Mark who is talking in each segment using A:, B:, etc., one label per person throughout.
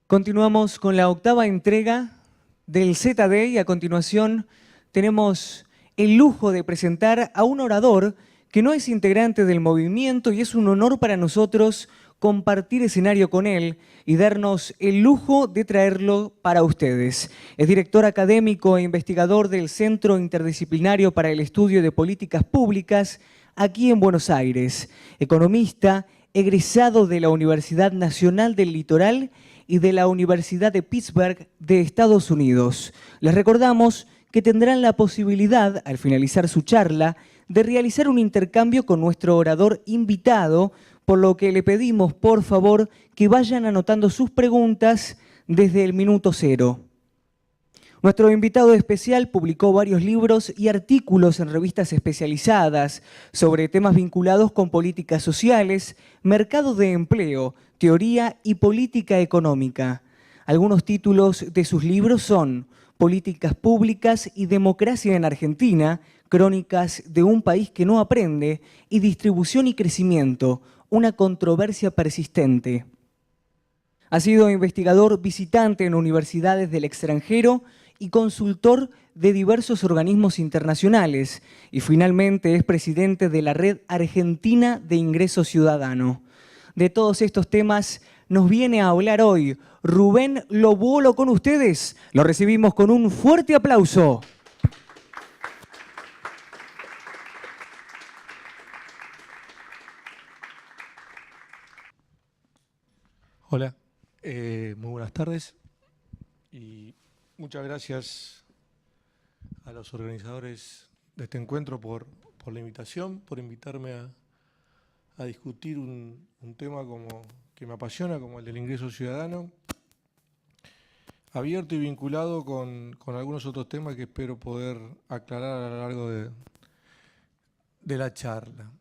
A: Continuamos con la octava entrega del ZD y a continuación tenemos el lujo de presentar a un orador que no es integrante del movimiento y es un honor para nosotros compartir escenario con él y darnos el lujo de traerlo para ustedes. Es director académico e investigador del Centro Interdisciplinario para el Estudio de Políticas Públicas aquí en Buenos Aires, economista, egresado de la Universidad Nacional del Litoral y de la Universidad de Pittsburgh de Estados Unidos. Les recordamos que tendrán la posibilidad, al finalizar su charla, de realizar un intercambio con nuestro orador invitado, por lo que le pedimos, por favor, que vayan anotando sus preguntas desde el minuto cero. Nuestro invitado especial publicó varios libros y artículos en revistas especializadas sobre temas vinculados con políticas sociales, mercado de empleo, teoría y política económica. Algunos títulos de sus libros son Políticas Públicas y Democracia en Argentina, Crónicas de un país que no aprende y Distribución y Crecimiento, una controversia persistente. Ha sido investigador visitante en universidades del extranjero y consultor de diversos organismos internacionales y finalmente es presidente de la Red Argentina de Ingreso Ciudadano. De todos estos temas nos viene a hablar hoy Rubén Lobuolo con ustedes. Lo recibimos con un fuerte aplauso.
B: Hola, muy buenas tardes y muchas gracias a los organizadores de este encuentro por la invitación, por invitarme a discutir un tema que me apasiona, como el del ingreso ciudadano, abierto y vinculado con algunos otros temas que espero poder aclarar a lo largo de la charla.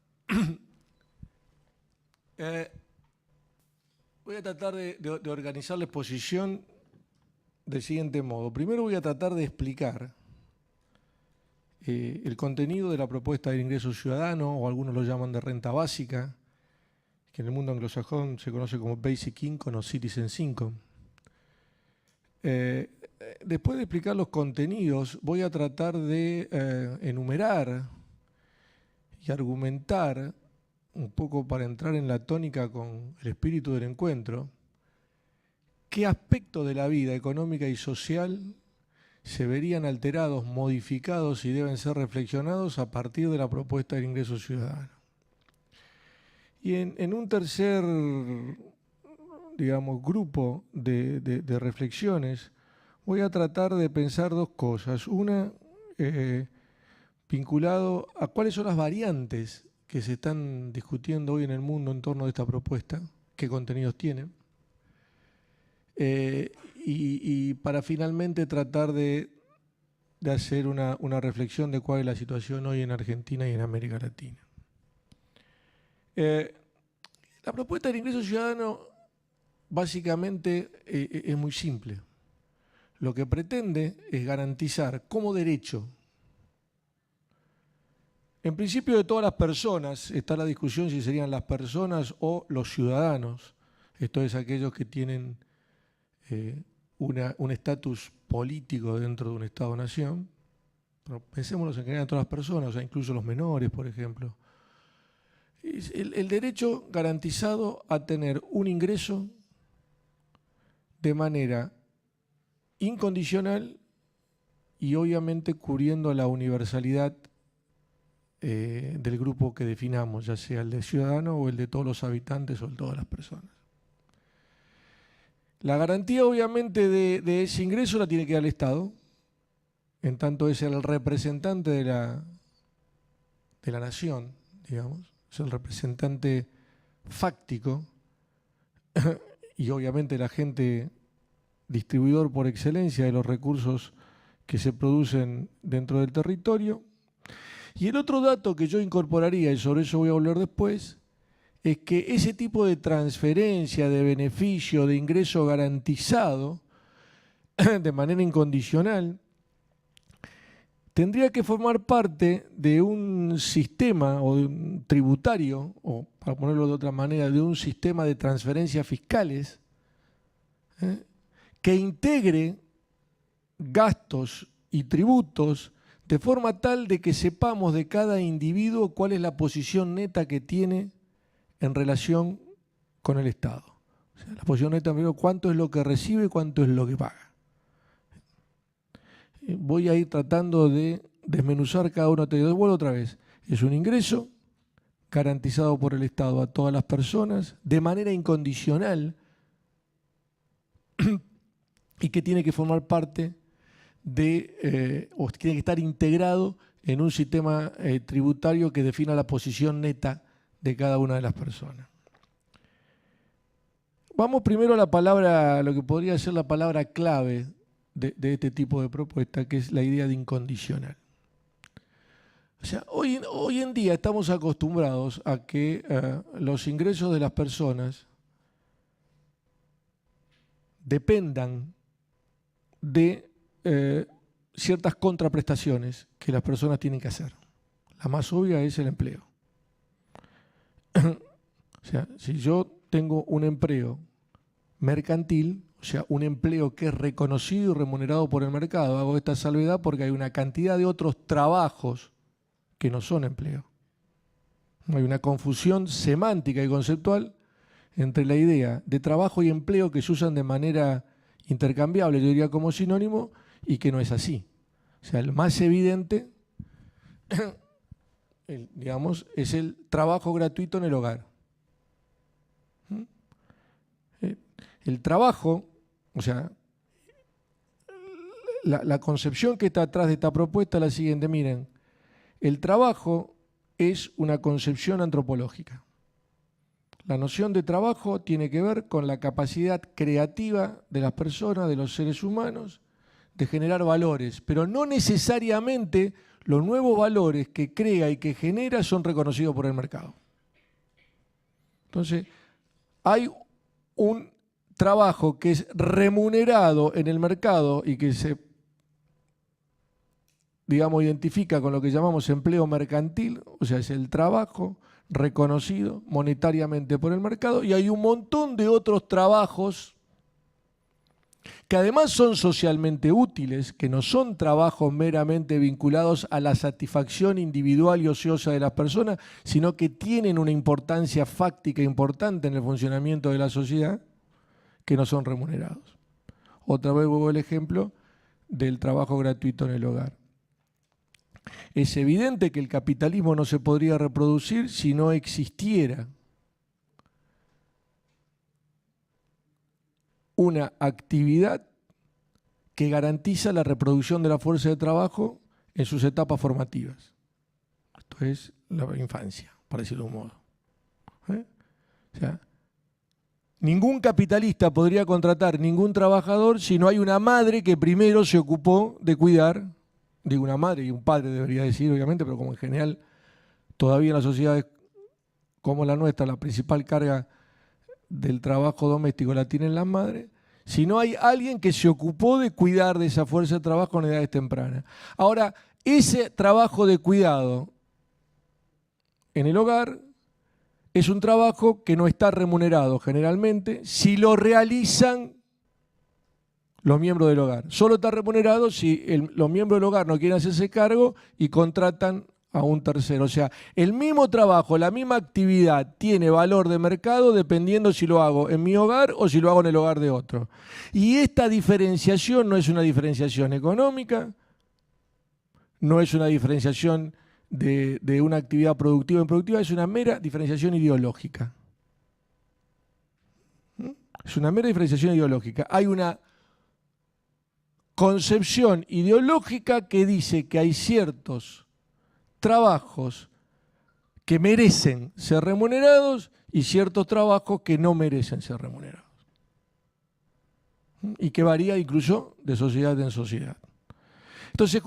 B: Voy a tratar de organizar la exposición del siguiente modo. Primero voy a tratar de explicar el contenido de la propuesta del ingreso ciudadano, o algunos lo llaman de renta básica, que en el mundo anglosajón se conoce como Basic Income o Citizens Income. Después de explicar los contenidos, voy a tratar de enumerar y argumentar un poco para entrar en la tónica con el espíritu del encuentro, qué aspectos de la vida económica y social se verían alterados, modificados y deben ser reflexionados a partir de la propuesta del ingreso ciudadano. Y en un tercer, digamos, grupo de reflexiones, voy a tratar de pensar dos cosas. Una, vinculado a cuáles son las variantes que se están discutiendo hoy en el mundo en torno a esta propuesta, qué contenidos tiene, y para finalmente tratar de hacer una reflexión de cuál es la situación hoy en Argentina y en América Latina. La propuesta del ingreso ciudadano básicamente es muy simple. Lo que pretende es garantizar como derecho, en principio de todas las personas, está la discusión si serían las personas o los ciudadanos, esto es aquellos que tienen un estatus político dentro de un Estado-nación, pero pensémonos en general en todas las personas, o sea, incluso los menores, por ejemplo. Es el derecho garantizado a tener un ingreso de manera incondicional y obviamente cubriendo la universalidad del grupo que definamos, ya sea el de ciudadano o el de todos los habitantes o el de todas las personas. La garantía obviamente de ese ingreso la tiene que dar el Estado, en tanto es el representante de la nación, digamos, es el representante fáctico y obviamente el agente distribuidor por excelencia de los recursos que se producen dentro del territorio. Y el otro dato que yo incorporaría, y sobre eso voy a hablar después, es que ese tipo de transferencia, de beneficio, de ingreso garantizado, de manera incondicional, tendría que formar parte de un sistema o de un tributario, o para ponerlo de otra manera, de un sistema de transferencias fiscales que integre gastos y tributos de forma tal de que sepamos de cada individuo cuál es la posición neta que tiene en relación con el Estado. O sea, la posición neta, primero, cuánto es lo que recibe y cuánto es lo que paga. Voy a ir tratando de desmenuzar cada uno. Te devuelvo otra vez. Es un ingreso garantizado por el Estado a todas las personas de manera incondicional y que tiene que formar parte o tiene que estar integrado en un sistema tributario que defina la posición neta de cada una de las personas. Vamos primero a la palabra, lo que podría ser la palabra clave de este tipo de propuesta, que es la idea de incondicional. O sea, hoy en día estamos acostumbrados a que los ingresos de las personas dependan de ciertas contraprestaciones que las personas tienen que hacer. La más obvia es el empleo. O sea, si yo tengo un empleo mercantil, o sea, un empleo que es reconocido y remunerado por el mercado, hago esta salvedad porque hay una cantidad de otros trabajos que no son empleo. Hay una confusión semántica y conceptual entre la idea de trabajo y empleo que se usan de manera intercambiable, yo diría como sinónimo, y que no es así. O sea, el más evidente, digamos, es el trabajo gratuito en el hogar. El trabajo, o sea, la concepción que está atrás de esta propuesta es la siguiente, miren, el trabajo es una concepción antropológica. La noción de trabajo tiene que ver con la capacidad creativa de las personas, de los seres humanos, de generar valores, pero no necesariamente los nuevos valores que crea y que genera son reconocidos por el mercado. Entonces, hay un trabajo que es remunerado en el mercado y que se, digamos, identifica con lo que llamamos empleo mercantil, o sea, es el trabajo reconocido monetariamente por el mercado, y hay un montón de otros trabajos que además son socialmente útiles, que no son trabajos meramente vinculados a la satisfacción individual y ociosa de las personas, sino que tienen una importancia fáctica importante en el funcionamiento de la sociedad, que no son remunerados. Otra vez vuelvo el ejemplo del trabajo gratuito en el hogar. Es evidente que el capitalismo no se podría reproducir si no existiera una actividad que garantiza la reproducción de la fuerza de trabajo en sus etapas formativas. Esto es la infancia, para decirlo de un modo. O sea, ningún capitalista podría contratar ningún trabajador si no hay una madre que primero se ocupó de cuidar, digo una madre y un padre debería decir obviamente, pero como en general todavía en las sociedades como la nuestra la principal carga del trabajo doméstico la tienen las madres, si no hay alguien que se ocupó de cuidar de esa fuerza de trabajo en edades tempranas. Ahora, ese trabajo de cuidado en el hogar es un trabajo que no está remunerado generalmente si lo realizan los miembros del hogar. Solo está remunerado si los miembros del hogar no quieren hacerse cargo y contratan a un tercero. O sea, el mismo trabajo, la misma actividad tiene valor de mercado dependiendo si lo hago en mi hogar o si lo hago en el hogar de otro. Y esta diferenciación no es una diferenciación económica, no es una diferenciación de una actividad productiva o improductiva, es una mera diferenciación ideológica. Es una mera diferenciación ideológica. Hay una concepción ideológica que dice que hay ciertos trabajos que merecen ser remunerados y ciertos trabajos que no merecen ser remunerados. Y que varía incluso de sociedad en sociedad. Entonces,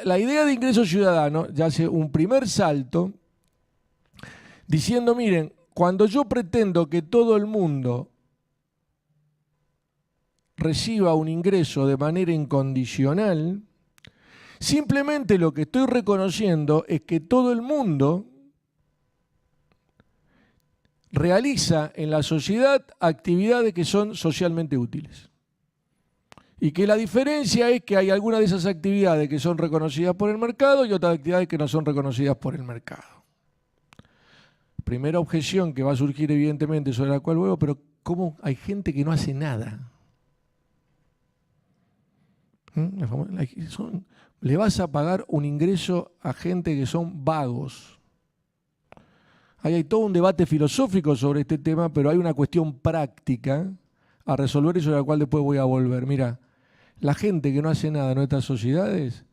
B: la idea de ingreso ciudadano ya hace un primer salto diciendo, miren, cuando yo pretendo que todo el mundo reciba un ingreso de manera incondicional, simplemente lo que estoy reconociendo es que todo el mundo realiza en la sociedad actividades que son socialmente útiles. Y que la diferencia es que hay algunas de esas actividades que son reconocidas por el mercado y otras actividades que no son reconocidas por el mercado. Primera objeción que va a surgir evidentemente sobre la cual luego, pero ¿cómo hay gente que no hace nada? Le vas a pagar un ingreso a gente que son vagos. Ahí hay todo un debate filosófico sobre este tema, pero hay una cuestión práctica a resolver y sobre la cual después voy a volver. Mira, la gente que no hace nada en nuestras sociedades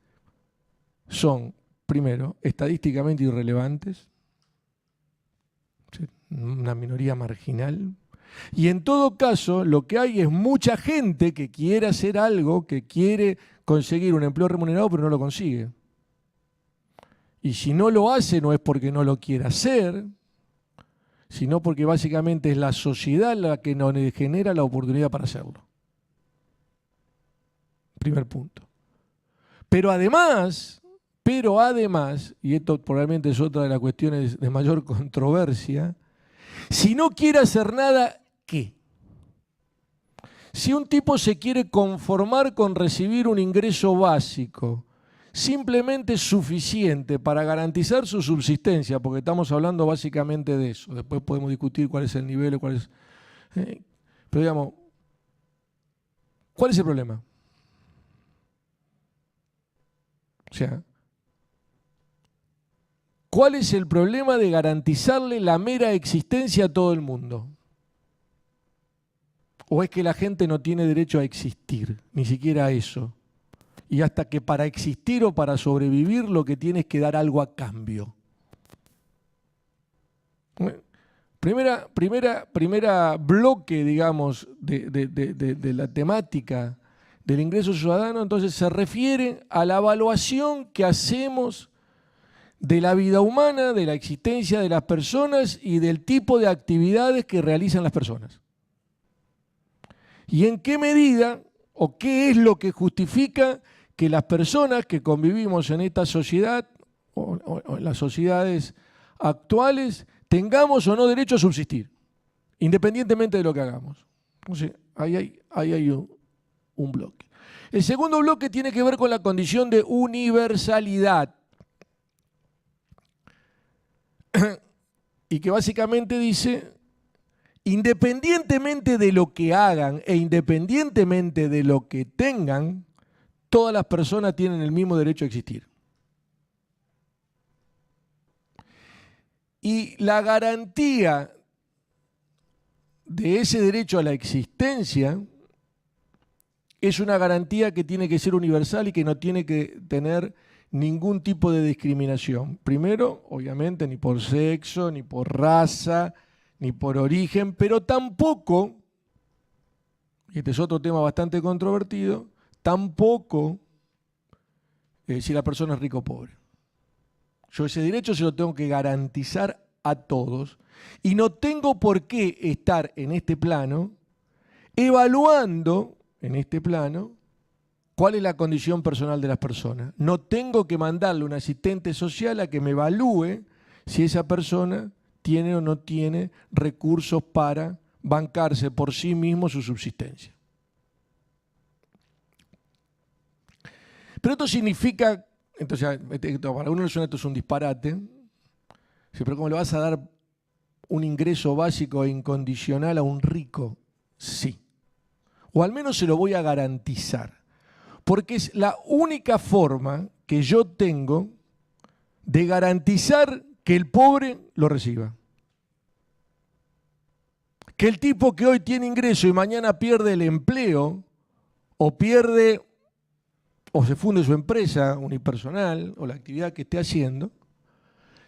B: son, primero, estadísticamente irrelevantes, una minoría marginal, y en todo caso lo que hay es mucha gente que quiere hacer algo, que quiere conseguir un empleo remunerado pero no lo consigue. Y si no lo hace no es porque no lo quiera hacer, sino porque básicamente es la sociedad la que nos genera la oportunidad para hacerlo. Primer punto. Pero además, y esto probablemente es otra de las cuestiones de mayor controversia, si no quiere hacer nada, ¿qué? Si un tipo se quiere conformar con recibir un ingreso básico, simplemente suficiente para garantizar su subsistencia, porque estamos hablando básicamente de eso, después podemos discutir cuál es el nivel, pero digamos, ¿cuál es el problema? O sea, ¿cuál es el problema de garantizarle la mera existencia a todo el mundo? ¿O es que la gente no tiene derecho a existir? Ni siquiera a eso. Y hasta que para existir o para sobrevivir lo que tiene es que dar algo a cambio. Primera bloque, digamos, de la temática del ingreso ciudadano, entonces se refiere a la evaluación que hacemos de la vida humana, de la existencia de las personas y del tipo de actividades que realizan las personas. ¿Y en qué medida o qué es lo que justifica que las personas que convivimos en esta sociedad o en las sociedades actuales tengamos o no derecho a subsistir, independientemente de lo que hagamos? Entonces, ahí hay un bloque. El segundo bloque tiene que ver con la condición de universalidad. Y que básicamente dice, independientemente de lo que hagan e independientemente de lo que tengan, todas las personas tienen el mismo derecho a existir. Y la garantía de ese derecho a la existencia es una garantía que tiene que ser universal y que no tiene que tener ningún tipo de discriminación. Primero, obviamente, ni por sexo, ni por raza, ni por origen, pero tampoco, y este es otro tema bastante controvertido, tampoco si la persona es rico o pobre. Yo ese derecho se lo tengo que garantizar a todos y no tengo por qué estar en este plano evaluando en este plano cuál es la condición personal de las personas. No tengo que mandarle un asistente social a que me evalúe si esa persona tiene o no tiene recursos para bancarse por sí mismo su subsistencia. Pero esto significa, entonces para uno le suena esto es un disparate, pero ¿cómo le vas a dar un ingreso básico e incondicional a un rico? Sí. O al menos se lo voy a garantizar. Porque es la única forma que yo tengo de garantizar que el pobre lo reciba. Que el tipo que hoy tiene ingreso y mañana pierde el empleo, o pierde, o se funde su empresa unipersonal, o la actividad que esté haciendo,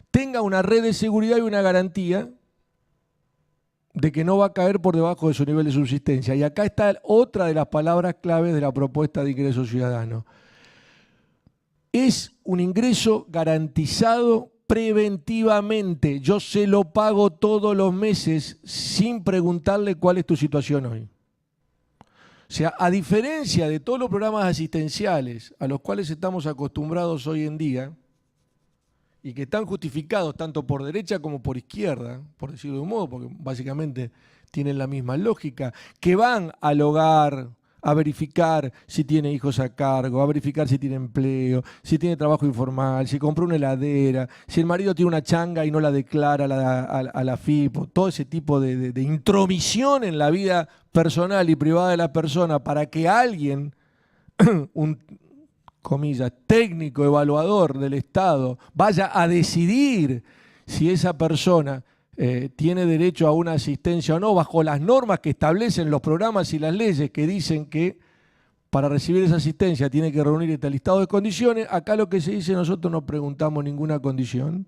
B: tenga una red de seguridad y una garantía de que no va a caer por debajo de su nivel de subsistencia. Y acá está otra de las palabras claves de la propuesta de ingreso ciudadano. Es un ingreso garantizado preventivamente. Yo se lo pago todos los meses sin preguntarle cuál es tu situación hoy. O sea, a diferencia de todos los programas asistenciales a los cuales estamos acostumbrados hoy en día, y que están justificados tanto por derecha como por izquierda, por decirlo de un modo, porque básicamente tienen la misma lógica, que van al hogar, a verificar si tiene hijos a cargo, a verificar si tiene empleo, si tiene trabajo informal, si compró una heladera, si el marido tiene una changa y no la declara a la FIPO, todo ese tipo de intromisión en la vida personal y privada de la persona para que alguien, un comillas, técnico evaluador del Estado, vaya a decidir si esa persona tiene derecho a una asistencia o no, bajo las normas que establecen los programas y las leyes que dicen que para recibir esa asistencia tiene que reunir este listado de condiciones. Acá lo que se dice, nosotros no preguntamos ninguna condición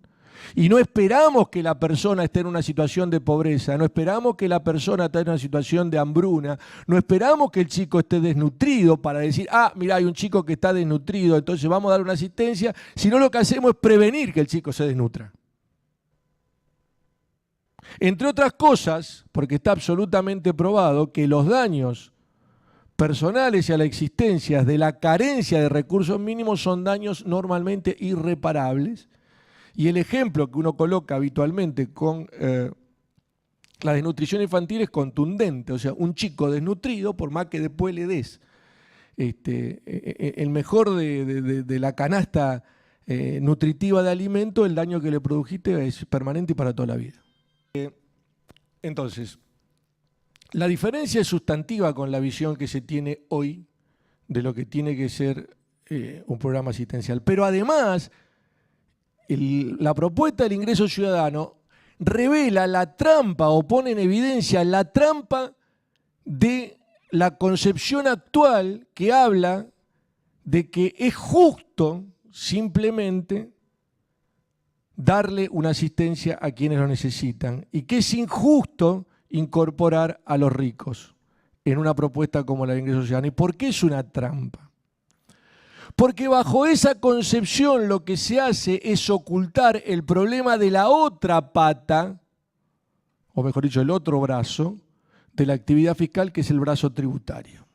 B: y no esperamos que la persona esté en una situación de pobreza, no esperamos que la persona esté en una situación de hambruna, no esperamos que el chico esté desnutrido para decir, ah, mira, hay un chico que está desnutrido, entonces vamos a dar una asistencia, sino lo que hacemos es prevenir que el chico se desnutra. Entre otras cosas, porque está absolutamente probado que los daños personales y a la existencia de la carencia de recursos mínimos son daños normalmente irreparables. Y el ejemplo que uno coloca habitualmente con la desnutrición infantil es contundente. O sea, un chico desnutrido, por más que después le des el mejor de la canasta nutritiva de alimento, el daño que le produjiste es permanente y para toda la vida. Entonces, la diferencia es sustantiva con la visión que se tiene hoy de lo que tiene que ser un programa asistencial. Pero además, la propuesta del ingreso ciudadano revela la trampa o pone en evidencia la trampa de la concepción actual que habla de que es justo simplemente darle una asistencia a quienes lo necesitan y que es injusto incorporar a los ricos en una propuesta como la del ingreso ciudadano. ¿Y por qué es una trampa? Porque bajo esa concepción lo que se hace es ocultar el problema de la otra pata, o mejor dicho, el otro brazo de la actividad fiscal, que es el brazo tributario.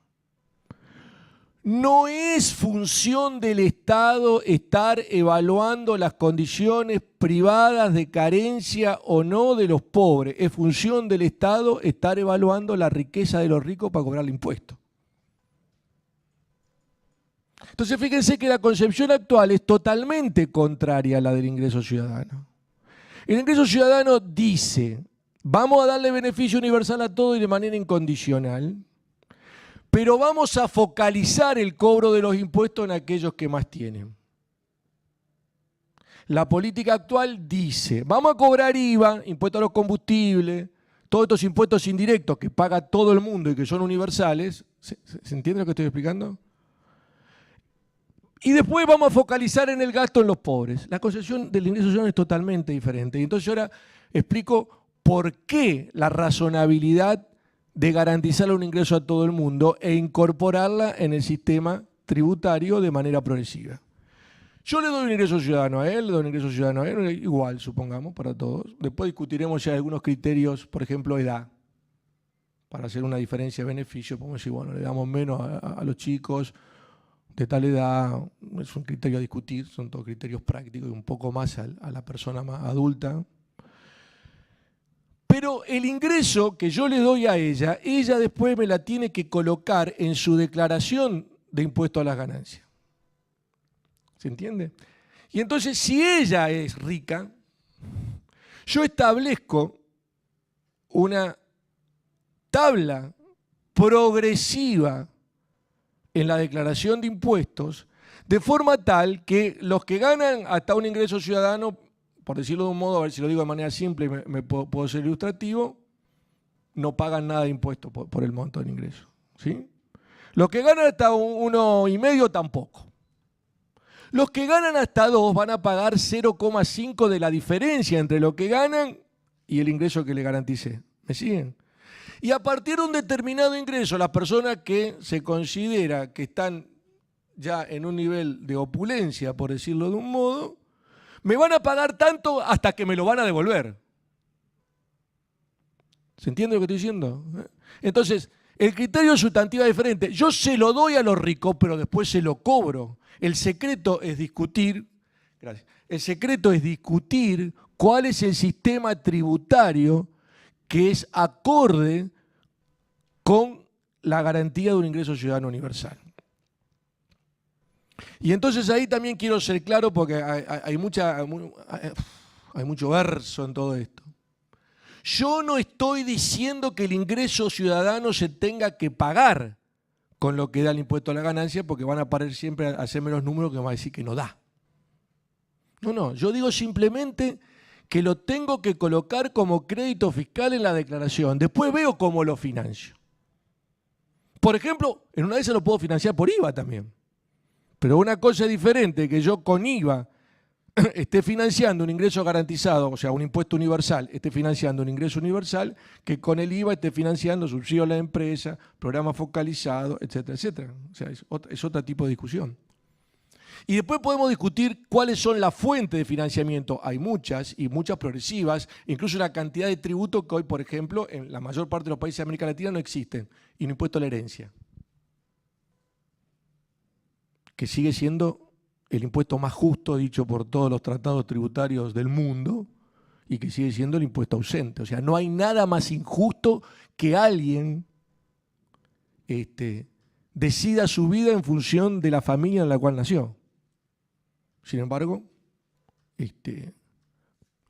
B: No es función del Estado estar evaluando las condiciones privadas de carencia o no de los pobres. Es función del Estado estar evaluando la riqueza de los ricos para cobrar el impuesto. Entonces fíjense que la concepción actual es totalmente contraria a la del ingreso ciudadano. El ingreso ciudadano dice, vamos a darle beneficio universal a todo y de manera incondicional, pero vamos a focalizar el cobro de los impuestos en aquellos que más tienen. La política actual dice, vamos a cobrar IVA, impuestos a los combustibles, todos estos impuestos indirectos que paga todo el mundo y que son universales. ¿Se entiende lo que estoy explicando? Y después vamos a focalizar en el gasto en los pobres. La concepción del ingreso ciudadano es totalmente diferente. Y entonces ahora explico por qué la razonabilidad de garantizarle un ingreso a todo el mundo e incorporarla en el sistema tributario de manera progresiva. Yo le doy un ingreso ciudadano a él, le doy un ingreso ciudadano a él, igual, supongamos, para todos. Después discutiremos ya algunos criterios, por ejemplo, edad, para hacer una diferencia de beneficio. Podemos decir, bueno, le damos menos a los chicos de tal edad, es un criterio a discutir, son todos criterios prácticos y un poco más a la persona más adulta. Pero el ingreso que yo le doy a ella después me la tiene que colocar en su declaración de impuesto a las ganancias. ¿Se entiende? Y entonces, si ella es rica, yo establezco una tabla progresiva en la declaración de impuestos, de forma tal que los que ganan hasta un ingreso ciudadano, por decirlo de un modo, a ver si lo digo de manera simple y me puedo ser ilustrativo, no pagan nada de impuestos por el monto del ingreso. ¿Sí? Los que ganan hasta 1,5 tampoco. Los que ganan hasta 2 van a pagar 0,5 de la diferencia entre lo que ganan y el ingreso que le garanticé. ¿Me siguen? Y a partir de un determinado ingreso, las personas que se considera que están ya en un nivel de opulencia, por decirlo de un modo, me van a pagar tanto hasta que me lo van a devolver. ¿Se entiende lo que estoy diciendo? Entonces, el criterio sustantivo es diferente. Yo se lo doy a los ricos, pero después se lo cobro. El secreto es discutir, gracias, el secreto es discutir cuál es el sistema tributario que es acorde con la garantía de un ingreso ciudadano universal. Y entonces ahí también quiero ser claro porque hay mucho verso en todo esto. Yo no estoy diciendo que el ingreso ciudadano se tenga que pagar con lo que da el impuesto a la ganancia, porque van a parar siempre a hacerme los números que van a decir que no da. No, yo digo simplemente que lo tengo que colocar como crédito fiscal en la declaración. Después veo cómo lo financio. Por ejemplo, en una de esas lo puedo financiar por IVA también. Pero una cosa es diferente que yo con IVA esté financiando un ingreso garantizado, o sea, un impuesto universal, esté financiando un ingreso universal, que con el IVA esté financiando subsidio a la empresa, programa focalizado, etcétera, etcétera. O sea, es otro tipo de discusión. Y después podemos discutir cuáles son las fuentes de financiamiento. Hay muchas, y muchas progresivas, incluso la cantidad de tributos que hoy, por ejemplo, en la mayor parte de los países de América Latina no existen, y un impuesto a la herencia, que sigue siendo el impuesto más justo dicho por todos los tratados tributarios del mundo y que sigue siendo el impuesto ausente. O sea, no hay nada más injusto que alguien decida su vida en función de la familia en la cual nació. Sin embargo,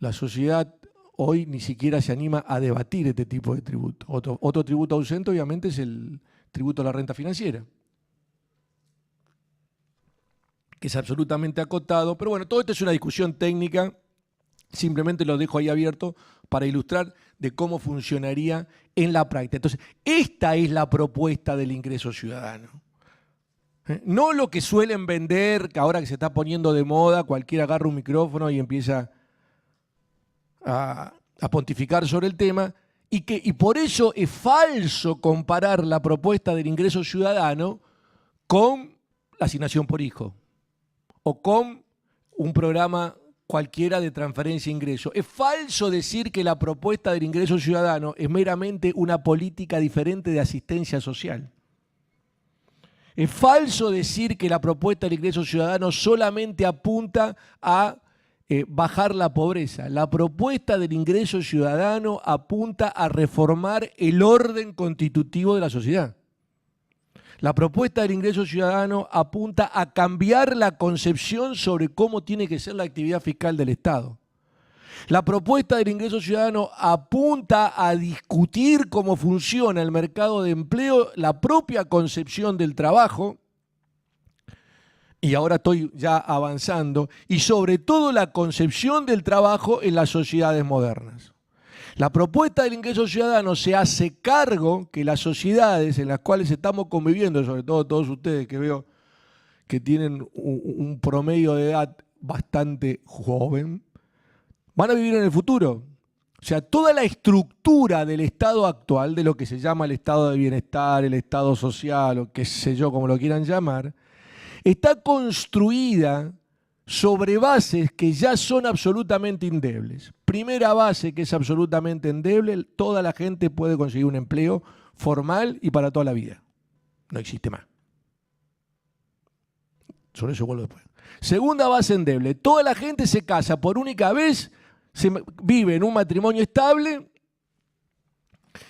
B: la sociedad hoy ni siquiera se anima a debatir este tipo de tributo. Otro tributo ausente obviamente es el tributo a la renta financiera, que es absolutamente acotado, pero bueno, todo esto es una discusión técnica, simplemente lo dejo ahí abierto para ilustrar de cómo funcionaría en la práctica. Entonces, esta es la propuesta del ingreso ciudadano. No lo que suelen vender, que ahora que se está poniendo de moda, cualquiera agarra un micrófono y empieza a pontificar sobre el tema, y por eso es falso comparar la propuesta del ingreso ciudadano con la asignación por hijo, o con un programa cualquiera de transferencia de ingreso. Es falso decir que la propuesta del ingreso ciudadano es meramente una política diferente de asistencia social. Es falso decir que la propuesta del ingreso ciudadano solamente apunta a bajar la pobreza. La propuesta del ingreso ciudadano apunta a reformar el orden constitutivo de la sociedad. La propuesta del ingreso ciudadano apunta a cambiar la concepción sobre cómo tiene que ser la actividad fiscal del Estado. La propuesta del ingreso ciudadano apunta a discutir cómo funciona el mercado de empleo, la propia concepción del trabajo, y ahora estoy ya avanzando, y sobre todo la concepción del trabajo en las sociedades modernas. La propuesta del ingreso ciudadano se hace cargo que las sociedades en las cuales estamos conviviendo, sobre todo todos ustedes que veo que tienen un promedio de edad bastante joven, van a vivir en el futuro. O sea, toda la estructura del Estado actual, de lo que se llama el Estado de bienestar, el Estado social, o qué sé yo, como lo quieran llamar, está construida sobre bases que ya son absolutamente endebles. Primera base que es absolutamente endeble, toda la gente puede conseguir un empleo formal y para toda la vida. No existe más. Sobre eso vuelvo después. Segunda base endeble, toda la gente se casa por única vez, vive en un matrimonio estable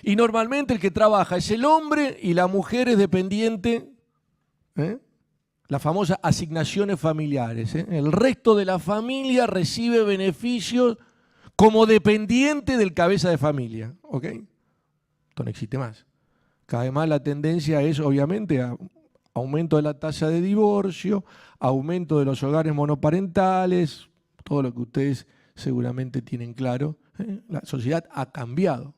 B: y normalmente el que trabaja es el hombre y la mujer es dependiente, las famosas asignaciones familiares. El resto de la familia recibe beneficios como dependiente del cabeza de familia. ¿Ok? Esto no existe más. Cada vez más la tendencia es obviamente a aumento de la tasa de divorcio, aumento de los hogares monoparentales, todo lo que ustedes seguramente tienen claro. La sociedad ha cambiado.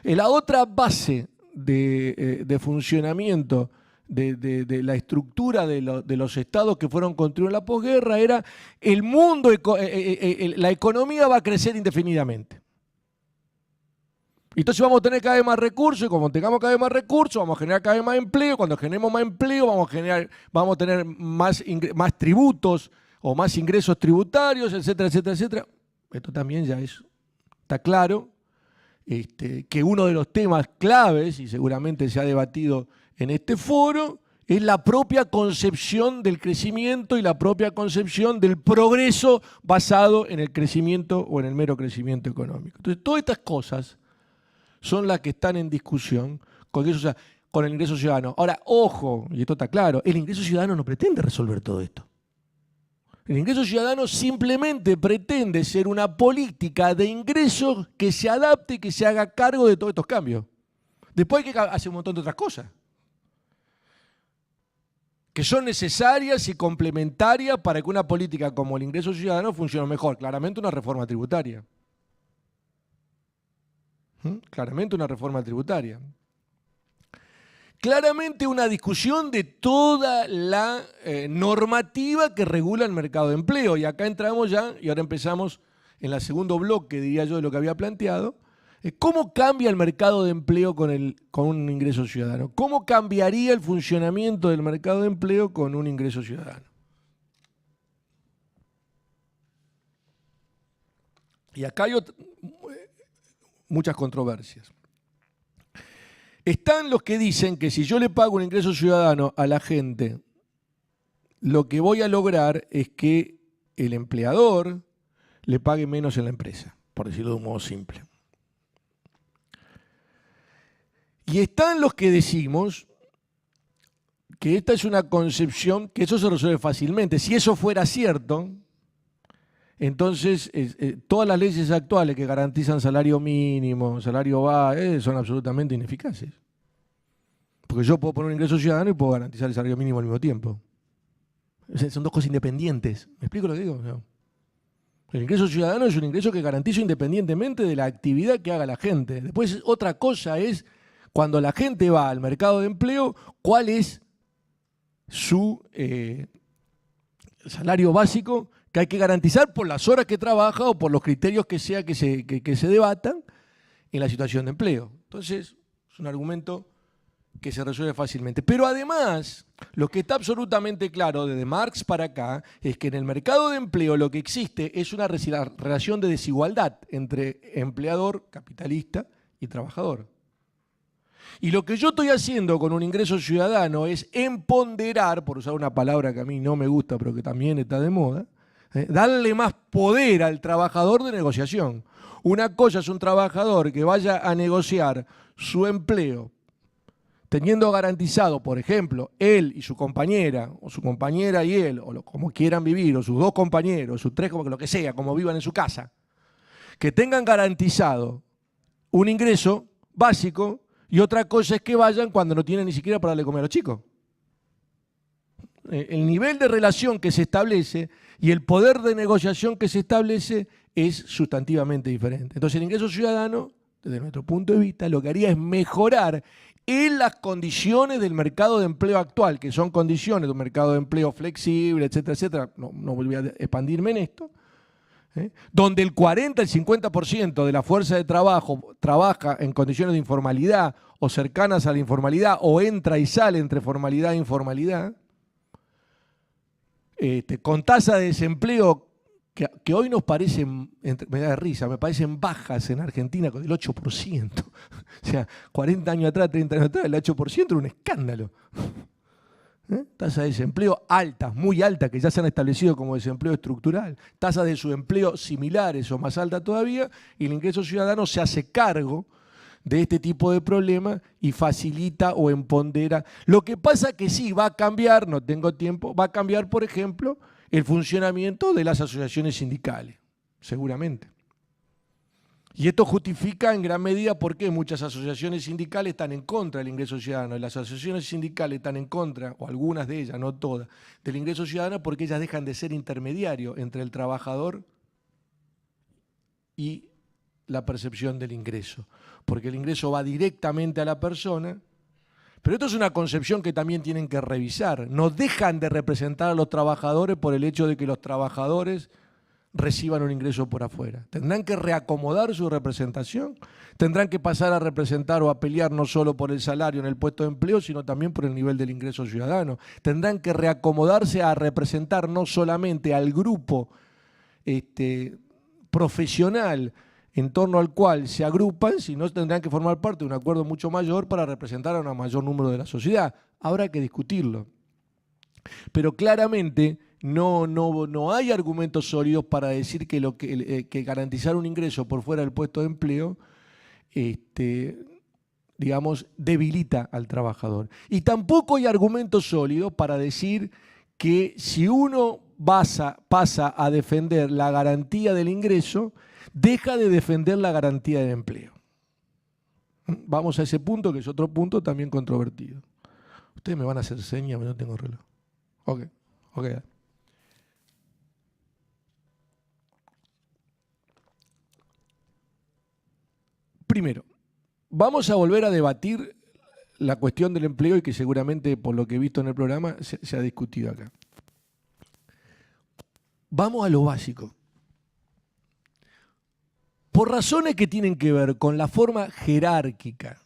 B: La otra base de funcionamiento de la estructura de los estados que fueron construidos en la posguerra era el mundo, la economía va a crecer indefinidamente. Entonces vamos a tener cada vez más recursos, y como tengamos cada vez más recursos, vamos a generar cada vez más empleo. Cuando generemos más empleo, vamos a tener más tributos o más ingresos tributarios, etcétera, etcétera, etcétera. Esto también ya está claro, que uno de los temas claves, y seguramente se ha debatido en este foro, es la propia concepción del crecimiento y la propia concepción del progreso basado en el crecimiento o en el mero crecimiento económico. Entonces, todas estas cosas son las que están en discusión con eso. O sea, con el ingreso ciudadano. Ahora, ojo, y esto está claro, el ingreso ciudadano no pretende resolver todo esto. El ingreso ciudadano simplemente pretende ser una política de ingresos que se adapte y que se haga cargo de todos estos cambios. Después hay que hacer un montón de otras cosas que son necesarias y complementarias para que una política como el ingreso ciudadano funcione mejor. Claramente una reforma tributaria. Claramente una reforma tributaria. Claramente una discusión de toda la normativa que regula el mercado de empleo. Y acá entramos ya, y ahora empezamos en el segundo bloque, diría yo, de lo que había planteado. ¿Cómo cambia el mercado de empleo con un ingreso ciudadano? ¿Cómo cambiaría el funcionamiento del mercado de empleo con un ingreso ciudadano? Y acá hay muchas controversias. Están los que dicen que si yo le pago un ingreso ciudadano a la gente, lo que voy a lograr es que el empleador le pague menos en la empresa, por decirlo de un modo simple. Y están los que decimos que esta es una concepción, que eso se resuelve fácilmente. Si eso fuera cierto, entonces todas las leyes actuales que garantizan salario mínimo, salario bajo, son absolutamente ineficaces. Porque yo puedo poner un ingreso ciudadano y puedo garantizar el salario mínimo al mismo tiempo. Son dos cosas independientes. ¿Me explico lo que digo? No. El ingreso ciudadano es un ingreso que garantizo independientemente de la actividad que haga la gente. Después otra cosa es, cuando la gente va al mercado de empleo, ¿cuál es su salario básico que hay que garantizar por las horas que trabaja o por los criterios que sea que se debatan en la situación de empleo? Entonces, es un argumento que se resuelve fácilmente. Pero además, lo que está absolutamente claro desde Marx para acá es que en el mercado de empleo lo que existe es una relación de desigualdad entre empleador, capitalista y trabajador. Y lo que yo estoy haciendo con un ingreso ciudadano es empoderar, por usar una palabra que a mí no me gusta pero que también está de moda, darle más poder al trabajador de negociación. Una cosa es un trabajador que vaya a negociar su empleo teniendo garantizado, por ejemplo, él y su compañera, o su compañera y él, o como quieran vivir, o sus dos compañeros, sus tres, como lo que sea, como vivan en su casa, que tengan garantizado un ingreso básico. Y otra cosa es que vayan cuando no tienen ni siquiera para darle comer a los chicos. El nivel de relación que se establece y el poder de negociación que se establece es sustantivamente diferente. Entonces el ingreso ciudadano, desde nuestro punto de vista, lo que haría es mejorar en las condiciones del mercado de empleo actual, que son condiciones de un mercado de empleo flexible, etcétera, etcétera. No volví a expandirme en esto. Donde el 40, el 50% de la fuerza de trabajo trabaja en condiciones de informalidad o cercanas a la informalidad o entra y sale entre formalidad e informalidad, con tasa de desempleo que hoy nos parecen, me da risa, me parecen bajas en Argentina con el 8%. O sea, 40 años atrás, 30 años atrás, el 8% era un escándalo. Tasas de desempleo altas, muy altas, que ya se han establecido como desempleo estructural. Tasas de subempleo similares o más altas todavía, y el ingreso ciudadano se hace cargo de este tipo de problemas y facilita o empodera. Lo que pasa que sí, va a cambiar, no tengo tiempo, va a cambiar, por ejemplo, el funcionamiento de las asociaciones sindicales, seguramente. Y esto justifica en gran medida por qué muchas asociaciones sindicales están en contra del ingreso ciudadano. Y las asociaciones sindicales están en contra, o algunas de ellas, no todas, del ingreso ciudadano porque ellas dejan de ser intermediario entre el trabajador y la percepción del ingreso. Porque el ingreso va directamente a la persona. Pero esto es una concepción que también tienen que revisar. No dejan de representar a los trabajadores por el hecho de que los trabajadores reciban un ingreso por afuera. Tendrán que reacomodar su representación, tendrán que pasar a representar o a pelear no solo por el salario en el puesto de empleo, sino también por el nivel del ingreso ciudadano. Tendrán que reacomodarse a representar no solamente al grupo profesional en torno al cual se agrupan, sino tendrán que formar parte de un acuerdo mucho mayor para representar a un mayor número de la sociedad. Habrá que discutirlo. Pero claramente no hay argumentos sólidos para decir que garantizar un ingreso por fuera del puesto de empleo digamos, debilita al trabajador. Y tampoco hay argumentos sólidos para decir que si uno pasa a defender la garantía del ingreso, deja de defender la garantía del empleo. Vamos a ese punto, que es otro punto también controvertido. Ustedes me van a hacer señas, pero no tengo reloj. Ok. Primero, vamos a volver a debatir la cuestión del empleo y que seguramente, por lo que he visto en el programa, se ha discutido acá. Vamos a lo básico. Por razones que tienen que ver con la forma jerárquica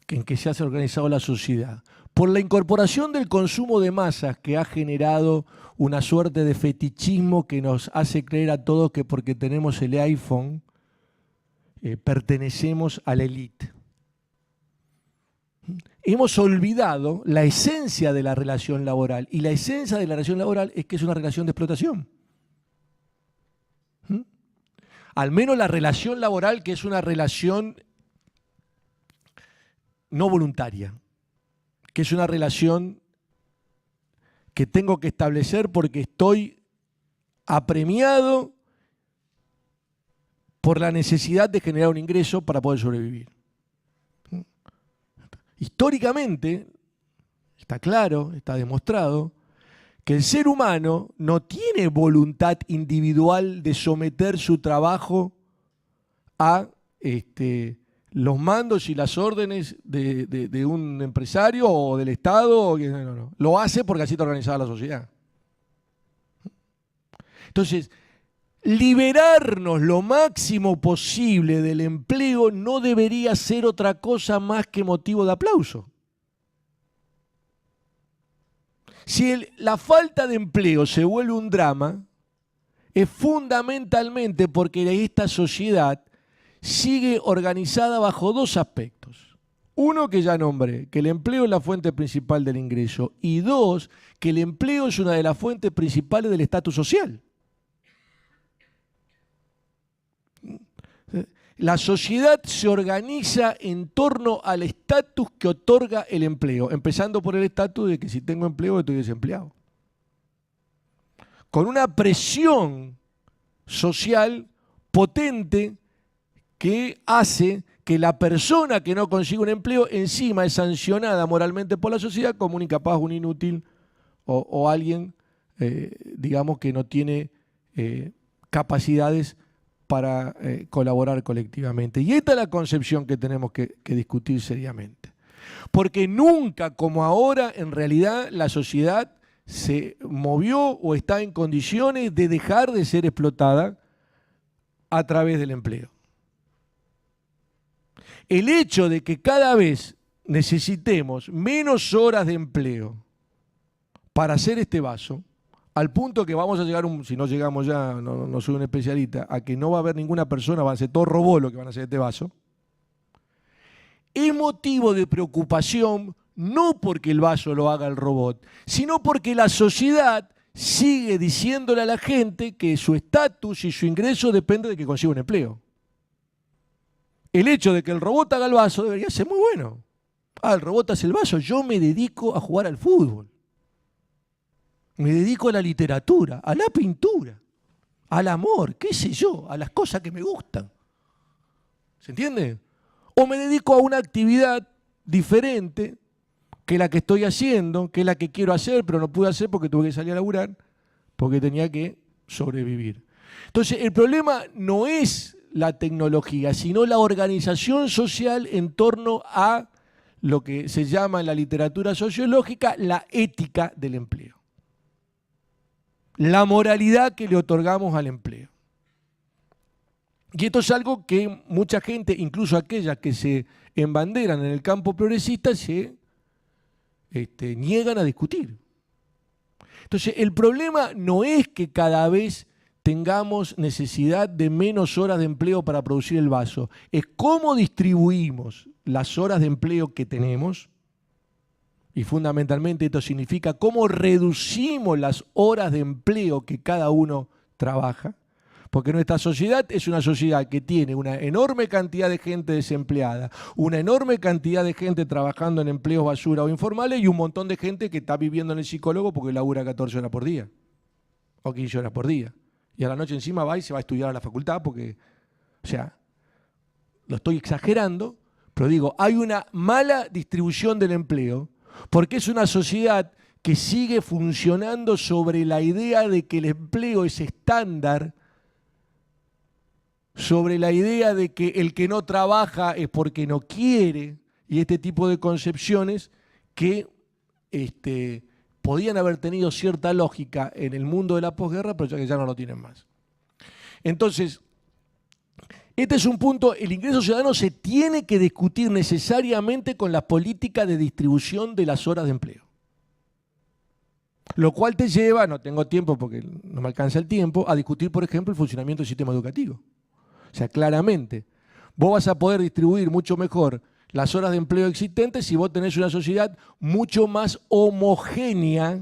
B: en que se ha organizado la sociedad, por la incorporación del consumo de masas que ha generado una suerte de fetichismo que nos hace creer a todos que porque tenemos el iPhone pertenecemos a la élite. Hemos olvidado la esencia de la relación laboral, y la esencia de la relación laboral es que es una relación de explotación. Al menos la relación laboral, que es una relación no voluntaria, que es una relación que tengo que establecer porque estoy apremiado por la necesidad de generar un ingreso para poder sobrevivir. Históricamente, está claro, está demostrado, que el ser humano no tiene voluntad individual de someter su trabajo a los mandos y las órdenes de un empresario o del Estado. No. Lo hace porque así está organizada la sociedad. Entonces, liberarnos lo máximo posible del empleo no debería ser otra cosa más que motivo de aplauso. Si la falta de empleo se vuelve un drama, es fundamentalmente porque esta sociedad sigue organizada bajo dos aspectos. Uno, que ya nombré, que el empleo es la fuente principal del ingreso, y dos, que el empleo es una de las fuentes principales del estatus social. La sociedad se organiza en torno al estatus que otorga el empleo, empezando por el estatus de que si tengo empleo estoy desempleado. Con una presión social potente que hace que la persona que no consigue un empleo encima es sancionada moralmente por la sociedad como un incapaz, un inútil o alguien, digamos, que no tiene capacidades para colaborar colectivamente. Y esta es la concepción que tenemos que discutir seriamente. Porque nunca como ahora, en realidad, la sociedad se movió o está en condiciones de dejar de ser explotada a través del empleo. El hecho de que cada vez necesitemos menos horas de empleo para hacer este vaso, al punto que vamos a llegar, si no llegamos ya, no soy un especialista, a que no va a haber ninguna persona, van a ser todos robots los que van a hacer este vaso, es motivo de preocupación no porque el vaso lo haga el robot, sino porque la sociedad sigue diciéndole a la gente que su estatus y su ingreso depende de que consiga un empleo. El hecho de que el robot haga el vaso debería ser muy bueno. El robot hace el vaso, yo me dedico a jugar al fútbol. Me dedico a la literatura, a la pintura, al amor, qué sé yo, a las cosas que me gustan. ¿Se entiende? O me dedico a una actividad diferente que la que estoy haciendo, que es la que quiero hacer, pero no pude hacer porque tuve que salir a laburar, porque tenía que sobrevivir. Entonces, el problema no es la tecnología, sino la organización social en torno a lo que se llama en la literatura sociológica la ética del empleo. La moralidad que le otorgamos al empleo. Y esto es algo que mucha gente, incluso aquellas que se embanderan en el campo progresista, se niegan a discutir. Entonces, el problema no es que cada vez tengamos necesidad de menos horas de empleo para producir el vaso, es cómo distribuimos las horas de empleo que tenemos. Y fundamentalmente esto significa cómo reducimos las horas de empleo que cada uno trabaja, Porque nuestra sociedad es una sociedad que tiene una enorme cantidad de gente desempleada, una enorme cantidad de gente trabajando en empleos basura o informales y un montón de gente que está viviendo en el psicólogo porque labura 14 horas por día o 15 horas por día. Y a la noche encima va y se va a estudiar a la facultad porque, o sea, lo estoy exagerando, pero digo, hay una mala distribución del empleo porque es una sociedad que sigue funcionando sobre la idea de que el empleo es estándar, sobre la idea de que el que no trabaja es porque no quiere, y este tipo de concepciones que podían haber tenido cierta lógica en el mundo de la posguerra, pero ya no lo tienen más. Entonces, este es un punto, el ingreso ciudadano se tiene que discutir necesariamente con la política de distribución de las horas de empleo. Lo cual te lleva, no tengo tiempo porque no me alcanza el tiempo, a discutir, por ejemplo, el funcionamiento del sistema educativo. O sea, claramente, vos vas a poder distribuir mucho mejor las horas de empleo existentes si vos tenés una sociedad mucho más homogénea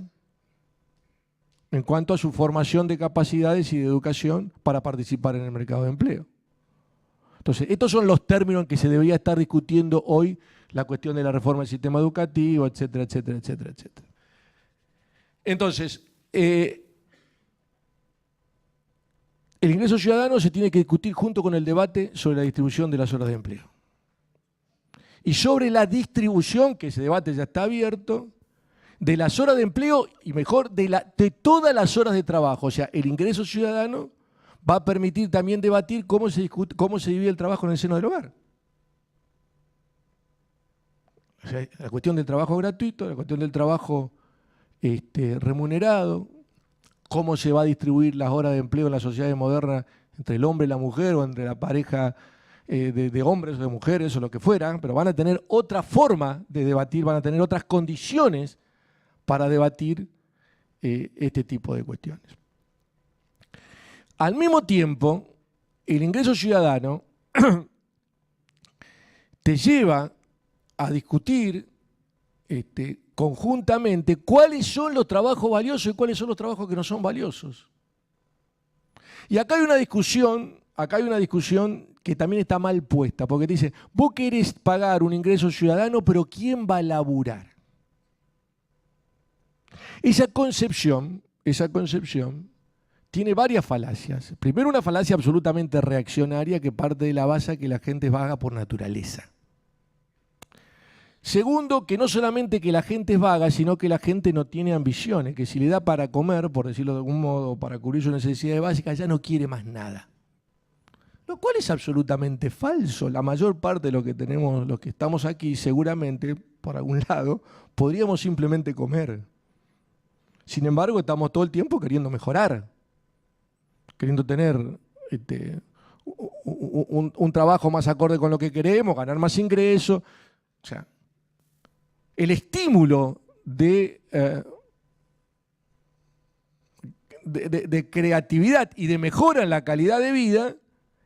B: en cuanto a su formación de capacidades y de educación para participar en el mercado de empleo. Entonces, estos son los términos en que se debería estar discutiendo hoy la cuestión de la reforma del sistema educativo, etcétera, etcétera, etcétera, etcétera. Entonces, el ingreso ciudadano se tiene que discutir junto con el debate sobre la distribución de las horas de empleo. Y sobre la distribución, que ese debate ya está abierto, de las horas de empleo y mejor de todas las horas de trabajo. O sea, el ingreso ciudadano va a permitir también debatir cómo se divide el trabajo en el seno del hogar. O sea, la cuestión del trabajo gratuito, la cuestión del trabajo remunerado, cómo se va a distribuir las horas de empleo en la sociedad moderna entre el hombre y la mujer o entre la pareja de hombres o de mujeres o lo que fuera, pero van a tener otra forma de debatir, van a tener otras condiciones para debatir este tipo de cuestiones. Al mismo tiempo, el ingreso ciudadano te lleva a discutir conjuntamente cuáles son los trabajos valiosos y cuáles son los trabajos que no son valiosos. Y acá hay una discusión que también está mal puesta, porque te dice, vos querés pagar un ingreso ciudadano, pero ¿quién va a laburar? Esa concepción tiene varias falacias. Primero, una falacia absolutamente reaccionaria que parte de la base que la gente es vaga por naturaleza. Segundo, que no solamente que la gente es vaga, sino que la gente no tiene ambiciones, que si le da para comer, por decirlo de algún modo, para cubrir sus necesidades básicas, ya no quiere más nada. Lo cual es absolutamente falso. La mayor parte de lo que tenemos, los que estamos aquí, seguramente, por algún lado, podríamos simplemente comer. Sin embargo, estamos todo el tiempo queriendo mejorar, queriendo tener un trabajo más acorde con lo que queremos, ganar más ingresos. O sea, el estímulo de creatividad y de mejora en la calidad de vida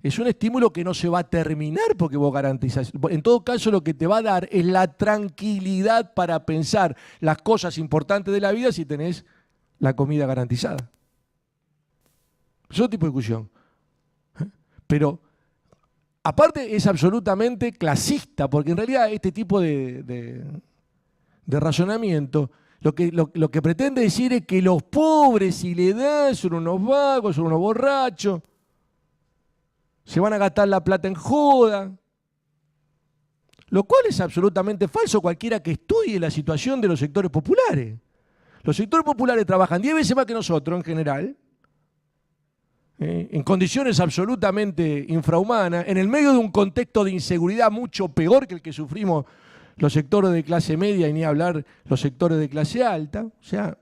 B: es un estímulo que no se va a terminar porque vos garantizás. En todo caso, lo que te va a dar es la tranquilidad para pensar las cosas importantes de la vida si tenés la comida garantizada. Es otro tipo de discusión. Pero aparte es absolutamente clasista, porque en realidad este tipo de razonamiento lo que pretende decir es que los pobres, si le dan, son unos vagos, son unos borrachos, se van a gastar la plata en joda, lo cual es absolutamente falso cualquiera que estudie la situación de los sectores populares. Los sectores populares trabajan 10 veces más que nosotros en general, en condiciones absolutamente infrahumanas, en el medio de un contexto de inseguridad mucho peor que el que sufrimos los sectores de clase media y ni hablar los sectores de clase alta. O sea,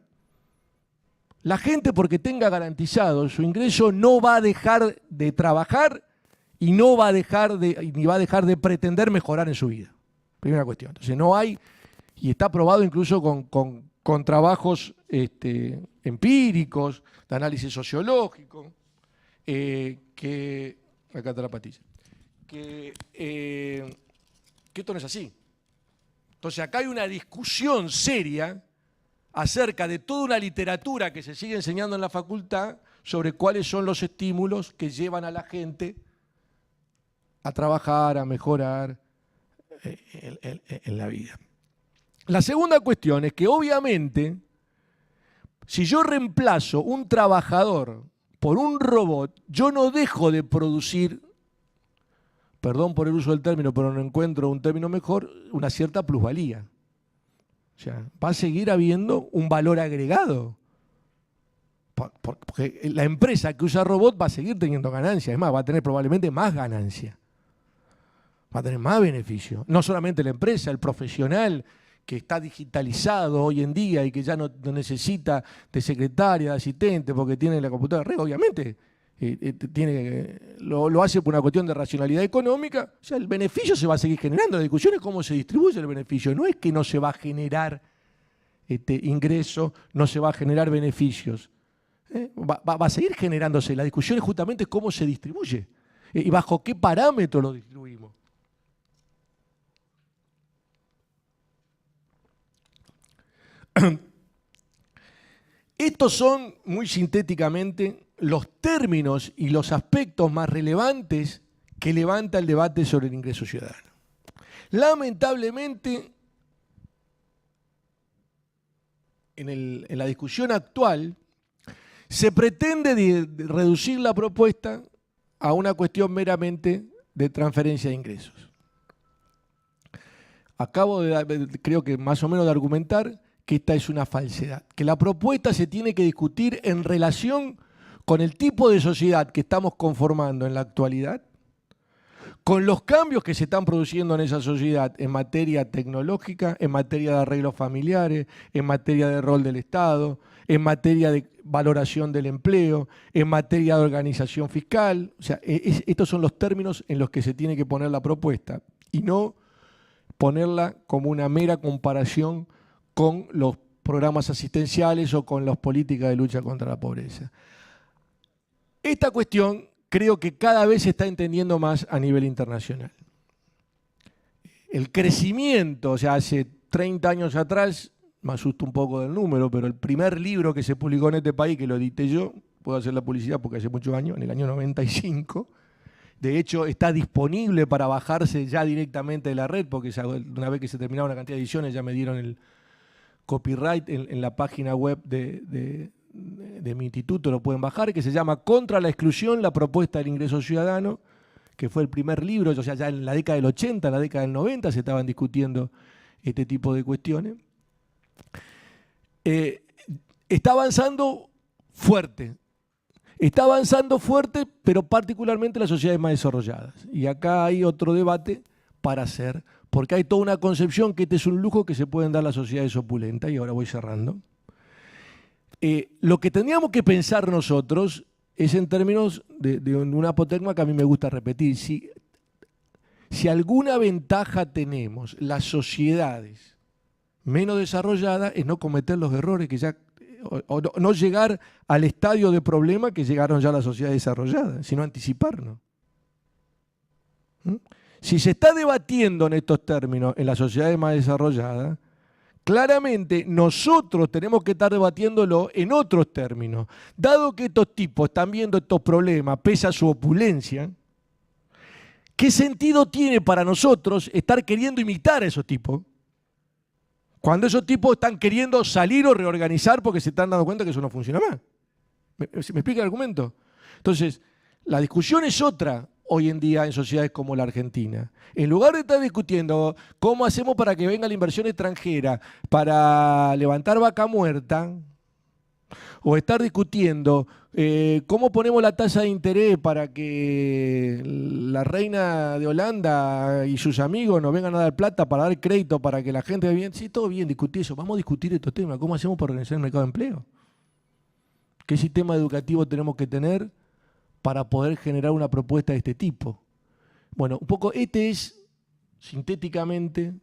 B: la gente, porque tenga garantizado su ingreso, no va a dejar de trabajar y no va a dejar ni va a dejar de pretender mejorar en su vida. Primera cuestión. Entonces no hay, y está probado incluso con trabajos empíricos, de análisis sociológico, acá está la patilla, que esto no es así. Entonces acá hay una discusión seria acerca de toda una literatura que se sigue enseñando en la facultad sobre cuáles son los estímulos que llevan a la gente a trabajar, a mejorar en la vida. La segunda cuestión es que obviamente, si yo reemplazo un trabajador por un robot, yo no dejo de producir, perdón por el uso del término, pero no encuentro un término mejor, una cierta plusvalía. O sea, va a seguir habiendo un valor agregado. Porque la empresa que usa robot va a seguir teniendo ganancias, es más, va a tener probablemente más ganancia, va a tener más beneficio. No solamente la empresa, el profesional que está digitalizado hoy en día y que ya no necesita de secretaria, de asistente, porque tiene la computadora arriba, obviamente lo hace por una cuestión de racionalidad económica. O sea, el beneficio se va a seguir generando. La discusión es cómo se distribuye el beneficio. No es que no se va a generar ingreso, no se va a generar beneficios. Va a seguir generándose. La discusión es justamente cómo se distribuye y bajo qué parámetro lo distribuimos. Estos son, muy sintéticamente, los términos y los aspectos más relevantes que levanta el debate sobre el ingreso ciudadano. Lamentablemente, en la discusión actual, se pretende reducir la propuesta a una cuestión meramente de transferencia de ingresos. Acabo creo que más o menos de argumentar que esta es una falsedad, que la propuesta se tiene que discutir en relación con el tipo de sociedad que estamos conformando en la actualidad, con los cambios que se están produciendo en esa sociedad en materia tecnológica, en materia de arreglos familiares, en materia de rol del Estado, en materia de valoración del empleo, en materia de organización fiscal. O sea, estos son los términos en los que se tiene que poner la propuesta y no ponerla como una mera comparación con los programas asistenciales o con las políticas de lucha contra la pobreza. Esta cuestión creo que cada vez se está entendiendo más a nivel internacional. El crecimiento, o sea, hace 30 años atrás, me asusto un poco del número, pero el primer libro que se publicó en este país, que lo edité yo, puedo hacer la publicidad porque hace muchos años, en el año 95, de hecho está disponible para bajarse ya directamente de la red, porque una vez que se terminaron la cantidad de ediciones ya me dieron el copyright en la página web de mi instituto, lo pueden bajar, que se llama Contra la exclusión, la propuesta del ingreso ciudadano, que fue el primer libro, o sea, ya en la década del 80, en la década del 90 se estaban discutiendo este tipo de cuestiones. Está avanzando fuerte, pero particularmente las sociedades más desarrolladas. Y acá hay otro debate para hacer, porque hay toda una concepción que este es un lujo que se pueden dar las sociedades opulentas, y ahora voy cerrando. Lo que tendríamos que pensar nosotros es en términos de un apotegma que a mí me gusta repetir. Si alguna ventaja tenemos las sociedades menos desarrolladas es no cometer los errores que ya, o no llegar al estadio de problema que llegaron ya las sociedades desarrolladas, sino anticiparnos. Si se está debatiendo en estos términos en las sociedades más desarrolladas, claramente nosotros tenemos que estar debatiéndolo en otros términos. Dado que estos tipos están viendo estos problemas pese a su opulencia, ¿qué sentido tiene para nosotros estar queriendo imitar a esos tipos? Cuando esos tipos están queriendo salir o reorganizar porque se están dando cuenta que eso no funciona más. ¿Me explica el argumento? Entonces, la discusión es otra hoy en día en sociedades como la Argentina. En lugar de estar discutiendo cómo hacemos para que venga la inversión extranjera, para levantar vaca muerta, o estar discutiendo cómo ponemos la tasa de interés para que la reina de Holanda y sus amigos nos vengan a dar plata para dar crédito para que la gente vea bien. Sí, todo bien, discutir eso. Vamos a discutir estos temas. ¿Cómo hacemos para organizar el mercado de empleo? ¿Qué sistema educativo tenemos que tener para poder generar una propuesta de este tipo? Bueno, un poco este es, sintéticamente,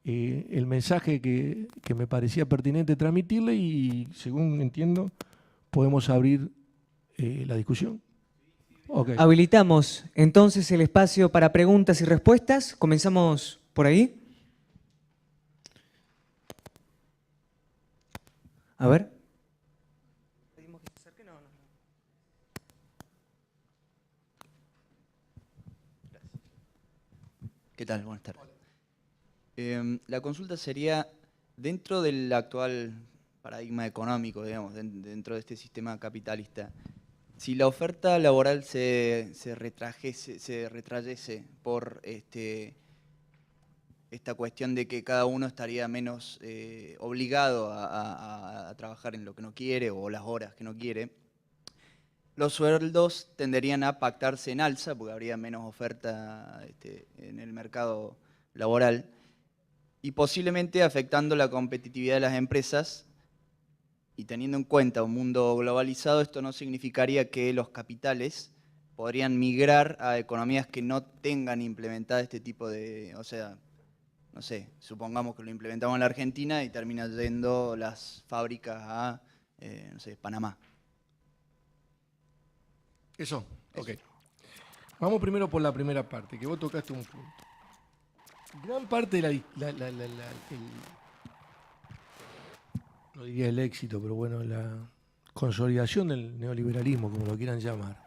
B: el mensaje que me parecía pertinente transmitirle y, según entiendo, podemos abrir la discusión. Okay.
A: Habilitamos entonces el espacio para preguntas y respuestas. Comenzamos por ahí. A ver.
C: ¿Qué tal? Buenas tardes. La consulta sería, dentro del actual paradigma económico, digamos, dentro de este sistema capitalista, si la oferta laboral se retrayese por esta cuestión de que cada uno estaría menos obligado a trabajar en lo que no quiere o las horas que no quiere, los sueldos tenderían a pactarse en alza porque habría menos oferta en el mercado laboral y posiblemente afectando la competitividad de las empresas. Y teniendo en cuenta un mundo globalizado, esto no significaría que los capitales podrían migrar a economías que no tengan implementada este tipo de... O sea, no sé, supongamos que lo implementamos en la Argentina y terminan yendo las fábricas a, no sé, Panamá.
B: Eso, ok. Vamos primero por la primera parte, que vos tocaste un punto. Gran parte de no diría el éxito, pero bueno, la consolidación del neoliberalismo, como lo quieran llamar,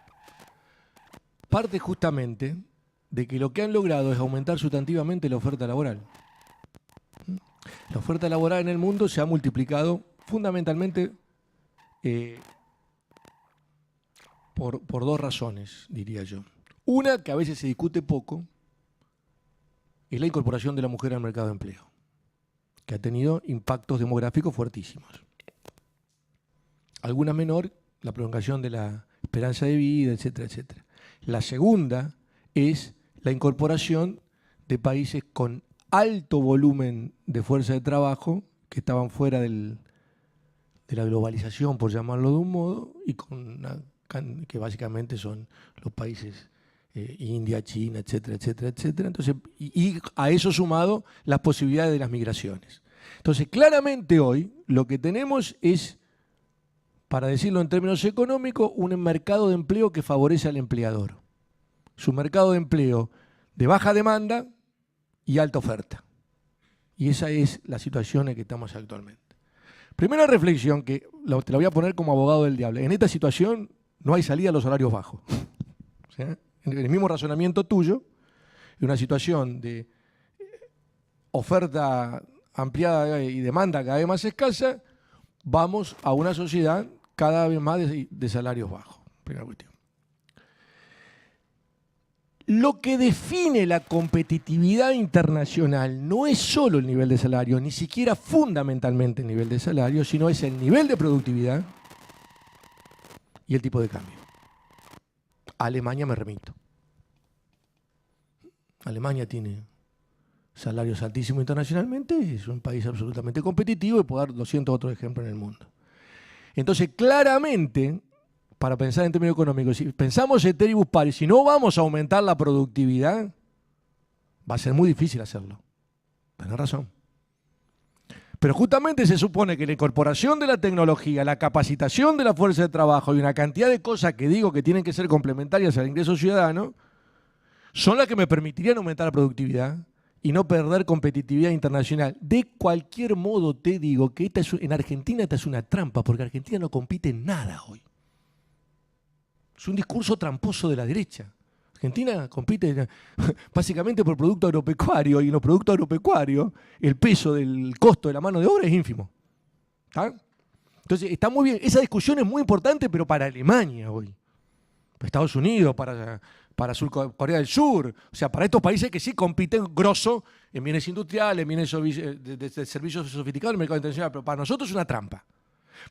B: parte justamente de que lo que han logrado es aumentar sustantivamente la oferta laboral. La oferta laboral en el mundo se ha multiplicado fundamentalmente por dos razones, diría yo. Una, que a veces se discute poco, es la incorporación de la mujer al mercado de empleo, que ha tenido impactos demográficos fuertísimos. Alguna menor, la prolongación de la esperanza de vida, etcétera, etcétera. La segunda es la incorporación de países con alto volumen de fuerza de trabajo que estaban fuera de la globalización, por llamarlo de un modo, y que básicamente son los países India, China, etcétera, etcétera, etcétera. Entonces, y a eso sumado las posibilidades de las migraciones. Entonces, claramente hoy lo que tenemos es, para decirlo en términos económicos, un mercado de empleo que favorece al empleador. Es un mercado de empleo de baja demanda y alta oferta. Y esa es la situación en que estamos actualmente. Primera reflexión, que te la voy a poner como abogado del diablo. En esta situación no hay salida a los salarios bajos. O sea, en el mismo razonamiento tuyo, en una situación de oferta ampliada y demanda cada vez más escasa, vamos a una sociedad cada vez más de salarios bajos. Primera cuestión. Lo que define la competitividad internacional no es solo el nivel de salario, ni siquiera fundamentalmente el nivel de salario, sino es el nivel de productividad y el tipo de cambio. A Alemania me remito. Alemania tiene salarios altísimos internacionalmente, es un país absolutamente competitivo y puedo dar 200 otros ejemplos en el mundo. Entonces, claramente, para pensar en términos económicos, si pensamos en ceteris paribus, si no vamos a aumentar la productividad, va a ser muy difícil hacerlo. Tenés razón. Pero justamente se supone que la incorporación de la tecnología, la capacitación de la fuerza de trabajo y una cantidad de cosas que digo que tienen que ser complementarias al ingreso ciudadano son las que me permitirían aumentar la productividad y no perder competitividad internacional. De cualquier modo te digo que en Argentina esta es una trampa, porque Argentina no compite en nada hoy. Es un discurso tramposo de la derecha. Argentina compite básicamente por producto agropecuario y en los productos agropecuarios el peso del costo de la mano de obra es ínfimo. ¿Está? Entonces está muy bien, esa discusión es muy importante, pero para Alemania hoy, para Estados Unidos, para Corea del Sur, o sea, para estos países que sí compiten grosso en bienes industriales, en bienes de servicios sofisticados en el mercado internacional, pero para nosotros es una trampa.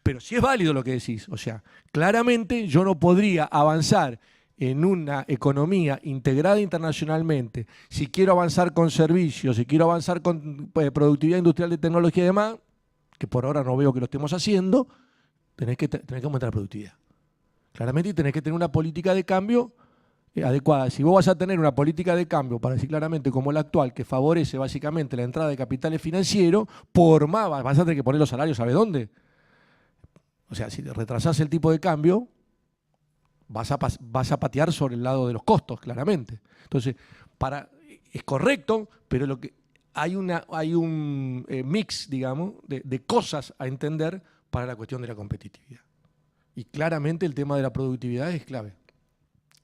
B: Pero sí es válido lo que decís, o sea, claramente yo no podría avanzar en una economía integrada internacionalmente, si quiero avanzar con servicios, si quiero avanzar con productividad industrial de tecnología y demás, que por ahora no veo que lo estemos haciendo, tenés que aumentar la productividad. Claramente tenés que tener una política de cambio adecuada. Si vos vas a tener una política de cambio, para decir claramente como la actual, que favorece básicamente la entrada de capitales financieros, por más vas a tener que poner los salarios, ¿sabes dónde? O sea, si retrasás el tipo de cambio, vas a patear sobre el lado de los costos, claramente. Entonces, es correcto, pero hay un mix, digamos, de cosas a entender para la cuestión de la competitividad. Y claramente el tema de la productividad es clave.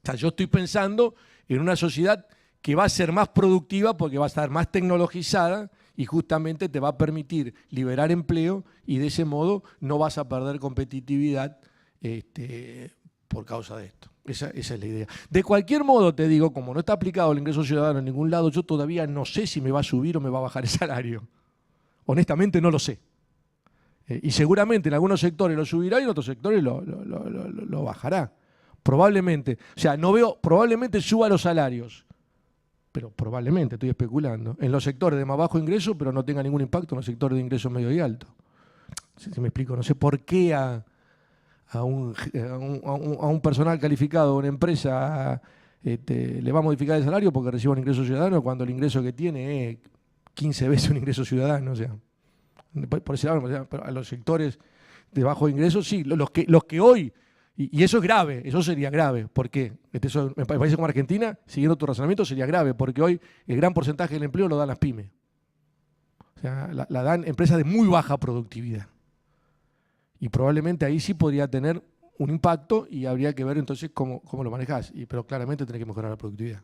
B: O sea, yo estoy pensando en una sociedad que va a ser más productiva porque va a estar más tecnologizada y justamente te va a permitir liberar empleo y de ese modo no vas a perder competitividad por causa de esto. Esa es la idea. De cualquier modo, te digo, como no está aplicado el ingreso ciudadano en ningún lado, yo todavía no sé si me va a subir o me va a bajar el salario. Honestamente no lo sé. Y seguramente en algunos sectores lo subirá y en otros sectores lo bajará. Probablemente. O sea, no veo, probablemente suba los salarios. Pero probablemente, estoy especulando. En los sectores de más bajo ingreso, pero no tenga ningún impacto en los sectores de ingreso medio y alto. Si me explico, no sé por qué a un personal calificado de una empresa le va a modificar el salario porque reciba un ingreso ciudadano cuando el ingreso que tiene es 15 veces un ingreso ciudadano. O sea, por ese lado, pero a los sectores de bajo ingreso, sí, los que hoy, y eso es grave, eso sería grave. ¿Por qué? En países como Argentina, siguiendo tu razonamiento, sería grave, porque hoy el gran porcentaje del empleo lo dan las pymes. O sea, la dan empresas de muy baja productividad. Y probablemente ahí sí podría tener un impacto y habría que ver entonces cómo lo manejás. Pero claramente tenés que mejorar la productividad.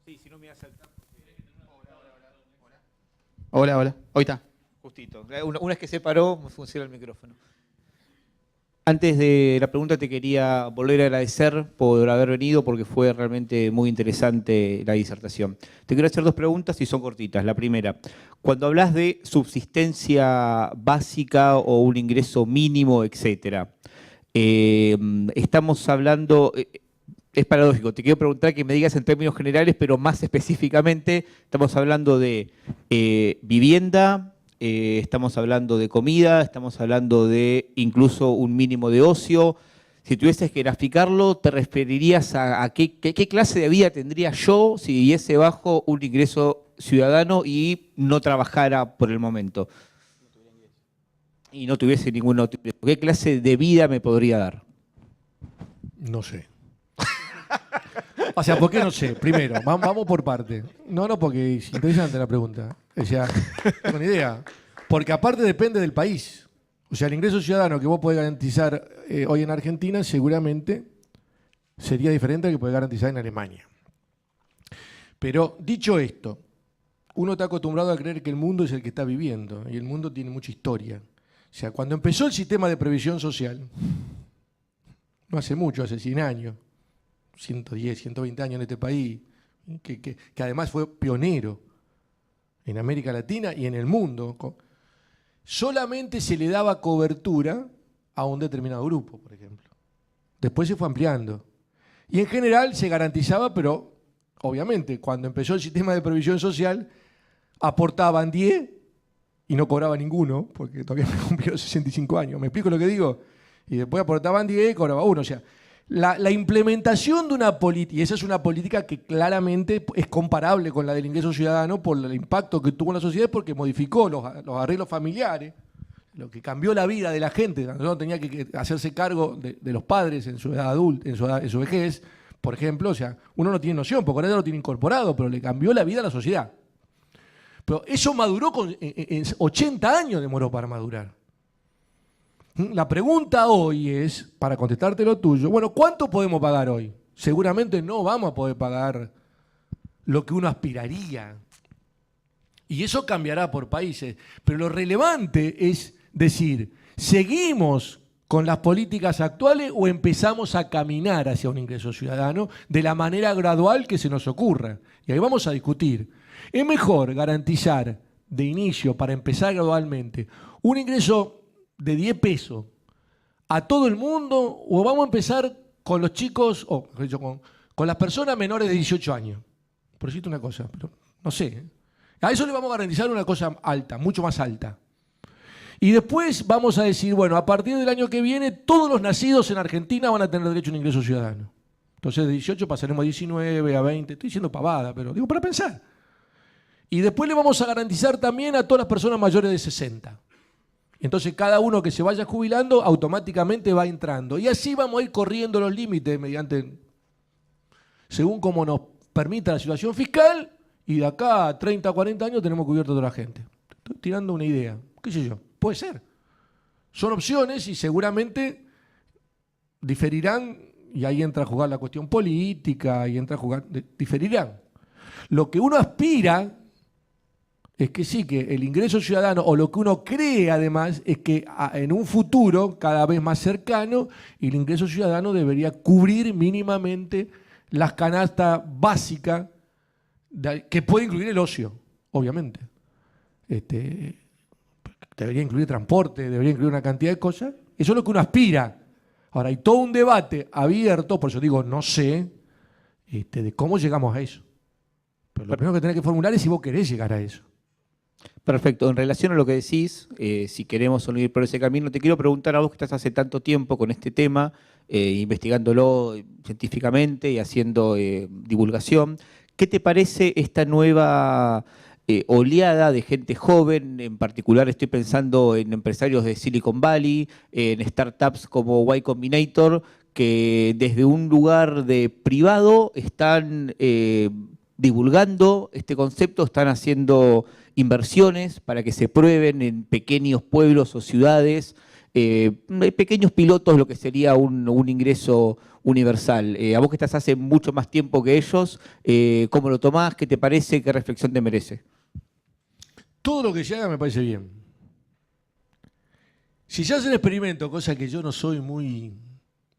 D: Sí, si no me voy a saltar. Hola, hola. Hoy está, justito. Una vez que se paró, me funciona el micrófono. Antes de la pregunta te quería volver a agradecer por haber venido porque fue realmente muy interesante la disertación. Te quiero hacer dos preguntas y son cortitas. La primera, cuando hablas de subsistencia básica o un ingreso mínimo, etcétera, estamos hablando... Es paradójico, te quiero preguntar que me digas en términos generales, pero más específicamente, estamos hablando de vivienda, estamos hablando de comida, estamos hablando de incluso un mínimo de ocio. Si tuvieses que graficarlo, ¿te referirías a qué clase de vida tendría yo si viviese bajo un ingreso ciudadano y no trabajara por el momento? Y no tuviese ningún otro ingreso. ¿Qué clase de vida me podría dar?
B: No sé. O sea, ¿por qué no sé? Primero, vamos por parte. No, porque es interesante la pregunta. O sea, no tengo ni idea. Porque aparte depende del país. O sea, el ingreso ciudadano que vos podés garantizar hoy en Argentina seguramente sería diferente al que podés garantizar en Alemania. Pero dicho esto, uno está acostumbrado a creer que el mundo es el que está viviendo. Y el mundo tiene mucha historia. O sea, cuando empezó el sistema de previsión social, no hace mucho, hace 100 años, 110, 120 años en este país, que además fue pionero en América Latina y en el mundo, solamente se le daba cobertura a un determinado grupo, por ejemplo. Después se fue ampliando. Y en general se garantizaba, pero obviamente cuando empezó el sistema de previsión social, aportaban 10 y no cobraba ninguno, porque todavía no cumplió 65 años. ¿Me explico lo que digo? Y después aportaban 10 y cobraba uno. O sea, la implementación de una política, y esa es una política que claramente es comparable con la del ingreso ciudadano por el impacto que tuvo en la sociedad, porque modificó los arreglos familiares, lo que cambió la vida de la gente. No tenía que hacerse cargo de los padres en su edad adulta, en su vejez, por ejemplo. O sea, uno no tiene noción, porque ahora lo tiene incorporado, pero le cambió la vida a la sociedad. Pero eso maduró en 80 años demoró para madurar. La pregunta hoy es, para contestarte lo tuyo, bueno, ¿cuánto podemos pagar hoy? Seguramente no vamos a poder pagar lo que uno aspiraría. Y eso cambiará por países. Pero lo relevante es decir, ¿seguimos con las políticas actuales o empezamos a caminar hacia un ingreso ciudadano de la manera gradual que se nos ocurra? Y ahí vamos a discutir. ¿Es mejor garantizar de inicio, para empezar gradualmente, un ingreso de 10 pesos a todo el mundo, o vamos a empezar con los chicos, o con las personas menores de 18 años? Por decirte una cosa, pero no sé. A eso le vamos a garantizar una cosa alta, mucho más alta. Y después vamos a decir, bueno, a partir del año que viene, todos los nacidos en Argentina van a tener derecho a un ingreso ciudadano. Entonces de 18 pasaremos a 19, a 20, estoy diciendo pavada, pero digo para pensar. Y después le vamos a garantizar también a todas las personas mayores de 60. Entonces cada uno que se vaya jubilando automáticamente va entrando. Y así vamos a ir corriendo los límites según como nos permita la situación fiscal, y de acá a 30, 40 años tenemos cubierto a toda la gente. Estoy tirando una idea, qué sé yo, puede ser. Son opciones y seguramente diferirán, y ahí entra a jugar la cuestión política, y entra a jugar, diferirán. Lo que uno aspira es que sí, que el ingreso ciudadano, o lo que uno cree además, es que en un futuro cada vez más cercano, el ingreso ciudadano debería cubrir mínimamente las canastas básicas, que puede incluir el ocio, obviamente. Debería incluir transporte, debería incluir una cantidad de cosas. Eso es lo que uno aspira. Ahora, hay todo un debate abierto, por eso digo, no sé, de cómo llegamos a eso. Pero lo primero que tenés que formular es si vos querés llegar a eso.
D: Perfecto. En relación a lo que decís, si queremos ir por ese camino, te quiero preguntar a vos que estás hace tanto tiempo con este tema, investigándolo científicamente y haciendo divulgación, ¿qué te parece esta nueva oleada de gente joven? En particular estoy pensando en empresarios de Silicon Valley, en startups como Y Combinator, que desde un lugar de privado están divulgando este concepto, están haciendo inversiones para que se prueben en pequeños pueblos o ciudades, pequeños pilotos, lo que sería un ingreso universal. A vos que estás hace mucho más tiempo que ellos, ¿cómo lo tomás? ¿Qué te parece? ¿Qué reflexión te merece?
B: Todo lo que se haga me parece bien. Si se hace un experimento, cosa que yo no soy muy...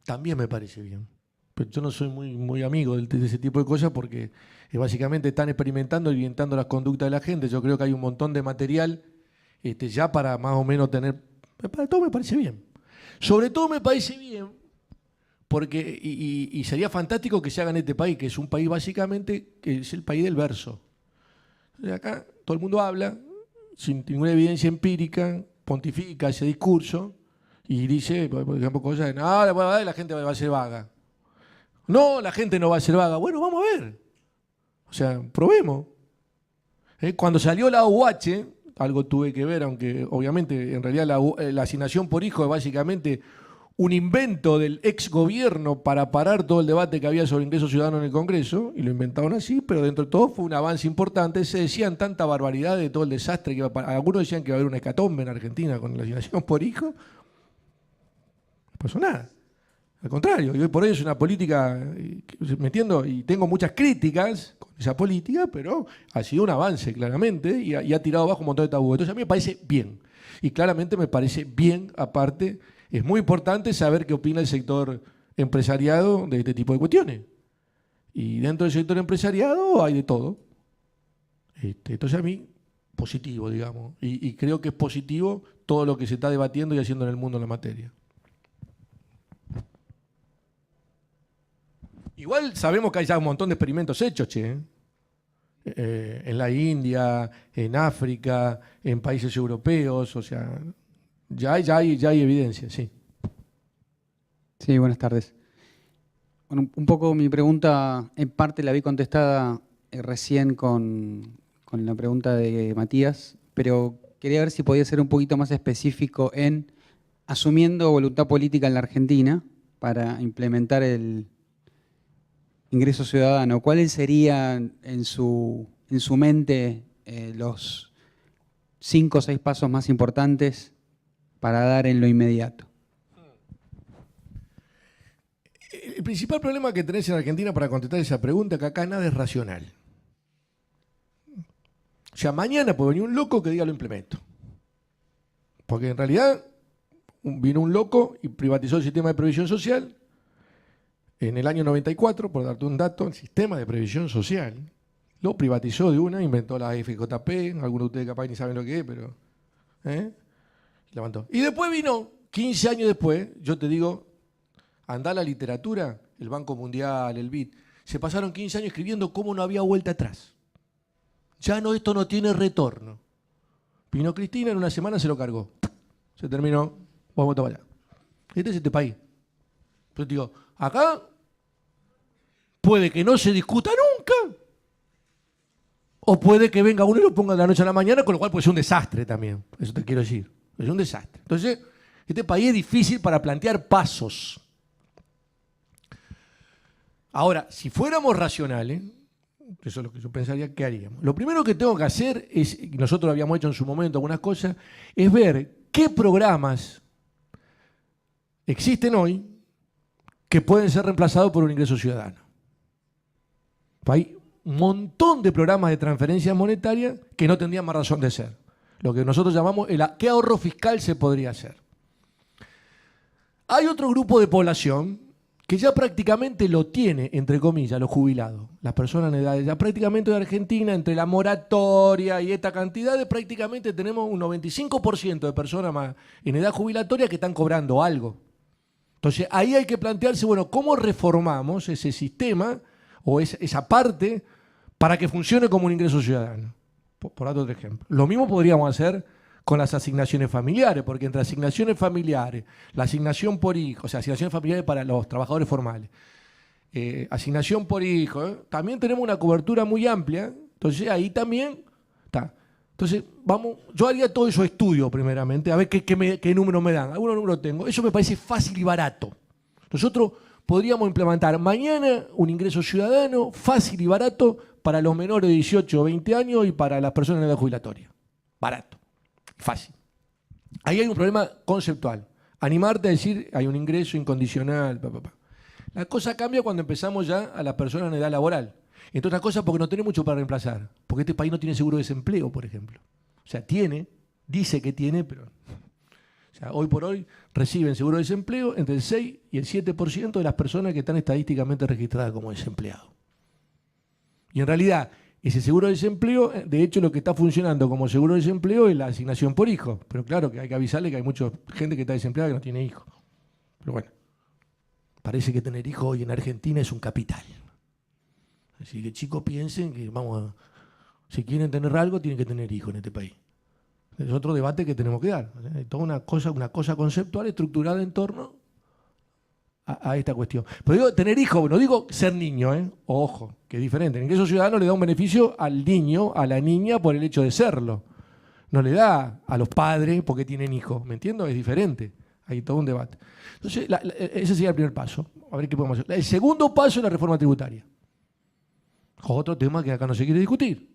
B: también me parece bien. Pero yo no soy muy amigo de ese tipo de cosas porque básicamente están experimentando y orientando las conductas de la gente. Yo creo que hay un montón de material ya para más o menos tener... Para todo me parece bien. Sobre todo me parece bien porque, y sería fantástico que se haga en este país, que es un país básicamente, que es el país del verso. Acá todo el mundo habla, sin ninguna evidencia empírica, pontifica ese discurso y dice, por ejemplo, cosas de, no, la gente va a ser vaga. No, la gente no va a ser vaga. Bueno, vamos a ver. O sea, probemos. Cuando salió la UH, algo tuve que ver, aunque obviamente en realidad la asignación por hijo es básicamente un invento del ex gobierno para parar todo el debate que había sobre ingreso ciudadano en el Congreso, y lo inventaron así, pero dentro de todo fue un avance importante. Se decían tanta barbaridad de todo el desastre que algunos decían que iba a haber una hecatombe en Argentina con la asignación por hijo. No pasó nada. Al contrario, y hoy por hoy es una política, me entiendo, y tengo muchas críticas con esa política, pero ha sido un avance claramente y ha tirado abajo un montón de tabúes. Entonces a mí me parece bien. Y claramente me parece bien, aparte, es muy importante saber qué opina el sector empresariado de este tipo de cuestiones. Y dentro del sector empresariado hay de todo. Entonces a mí, positivo, digamos. Y creo que es positivo todo lo que se está debatiendo y haciendo en el mundo en la materia. Igual sabemos que hay ya un montón de experimentos hechos, en la India, en África, en países europeos, o sea, ya hay evidencia, sí.
E: Sí, buenas tardes. Bueno, un poco mi pregunta, en parte la vi contestada recién con la pregunta de Matías, pero quería ver si podía ser un poquito más específico en asumiendo voluntad política en la Argentina para implementar el ingreso ciudadano. ¿Cuáles serían en su mente los 5 o 6 pasos más importantes para dar en lo inmediato?
B: El principal problema que tenés en Argentina para contestar esa pregunta es que acá nada es racional. O sea, mañana puede venir un loco que diga lo implemento. Porque en realidad vino un loco y privatizó el sistema de previsión social. En el año 94, por darte un dato, el sistema de previsión social lo privatizó de una, inventó la FJP, algunos de ustedes capaz ni saben lo que es, pero levantó. Y después vino, 15 años después, yo te digo, andá a la literatura, el Banco Mundial, el BID, se pasaron 15 años escribiendo cómo no había vuelta atrás. Ya no, esto no tiene retorno. Vino Cristina, en una semana se lo cargó. Se terminó, vamos a allá. Este es este país. Yo te digo, acá puede que no se discuta nunca, o puede que venga uno y lo ponga de la noche a la mañana, con lo cual puede ser un desastre también. Eso te quiero decir. Es un desastre. Entonces, este país es difícil para plantear pasos. Ahora, si fuéramos racionales, eso es lo que yo pensaría que haríamos. Lo primero que tengo que hacer es, y nosotros lo habíamos hecho en su momento algunas cosas, es ver qué programas existen hoy que pueden ser reemplazados por un ingreso ciudadano. Hay un montón de programas de transferencia monetaria que no tendrían más razón de ser. Lo que nosotros llamamos qué ahorro fiscal se podría hacer. Hay otro grupo de población que ya prácticamente lo tiene, entre comillas, los jubilados, las personas en edad, ya prácticamente de Argentina, entre la moratoria y esta cantidad, prácticamente tenemos un 95% de personas más en edad jubilatoria que están cobrando algo. Entonces ahí hay que plantearse, bueno, ¿cómo reformamos ese sistema o esa parte para que funcione como un ingreso ciudadano? Por otro ejemplo. Lo mismo podríamos hacer con las asignaciones familiares, porque entre asignaciones familiares, la asignación por hijo, o sea, asignaciones familiares para los trabajadores formales, asignación por hijo, también tenemos una cobertura muy amplia, entonces ahí también está. Entonces, yo haría todo eso estudio primeramente, a ver qué número me dan. Algunos números tengo. Eso me parece fácil y barato. Nosotros podríamos implementar mañana un ingreso ciudadano fácil y barato para los menores de 18 o 20 años y para las personas en edad jubilatoria. Barato. Fácil. Ahí hay un problema conceptual. Animarte a decir, hay un ingreso incondicional. La cosa cambia cuando empezamos ya a las personas en edad laboral. Entre otras cosas porque no tiene mucho para reemplazar. Porque este país no tiene seguro de desempleo, por ejemplo. O sea, dice que tiene, pero... O sea, hoy por hoy reciben seguro de desempleo entre el 6 y el 7% de las personas que están estadísticamente registradas como desempleados. Y en realidad... ese seguro de desempleo, de hecho, lo que está funcionando como seguro de desempleo es la asignación por hijo. Pero claro que hay que avisarle que hay mucha gente que está desempleada que no tiene hijos. Pero bueno, parece que tener hijos hoy en Argentina es un capital. Así que chicos piensen que si quieren tener algo, tienen que tener hijos en este país. Es otro debate que tenemos que dar. Hay toda una cosa conceptual estructurada en torno a esta cuestión. Pero digo tener hijos, no digo ser niño, ojo, que es diferente. El ingreso ciudadano le da un beneficio al niño, a la niña por el hecho de serlo. No le da a los padres porque tienen hijos, ¿me entiendo? Es diferente. Hay todo un debate. Entonces, ese sería el primer paso. A ver qué podemos hacer. El segundo paso es la reforma tributaria. Otro tema que acá no se quiere discutir.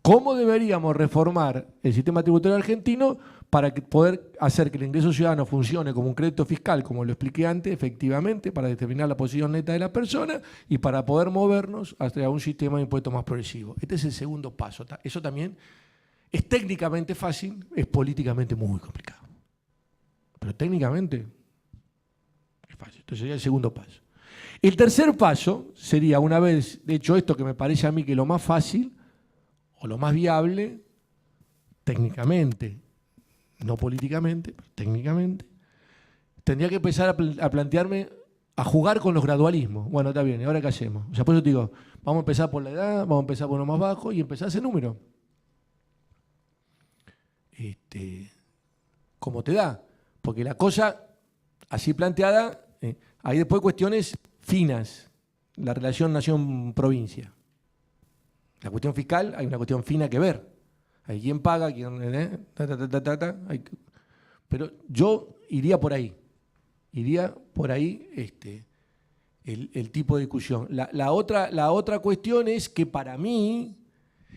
B: ¿Cómo deberíamos reformar el sistema tributario argentino para poder hacer que el ingreso ciudadano funcione como un crédito fiscal, como lo expliqué antes, efectivamente, para determinar la posición neta de la persona y para poder movernos hacia un sistema de impuestos más progresivo? Este es el segundo paso. Eso también es técnicamente fácil, es políticamente muy complicado. Pero técnicamente es fácil. Entonces sería el segundo paso. El tercer paso sería, una vez hecho esto, que me parece a mí que lo más fácil o lo más viable, técnicamente, no políticamente, pero técnicamente, tendría que empezar a plantearme, a jugar con los gradualismos. Bueno, está bien, ¿y ahora qué hacemos? O sea, por eso te digo, vamos a empezar por la edad, vamos a empezar por lo más bajo y empezar ese número. Como te da. Porque la cosa, así planteada, hay después cuestiones finas, la relación nación-provincia. La cuestión fiscal, hay una cuestión fina que ver. Hay quién paga, quién... Pero yo iría por ahí. Iría por ahí el tipo de discusión. La otra cuestión es que para mí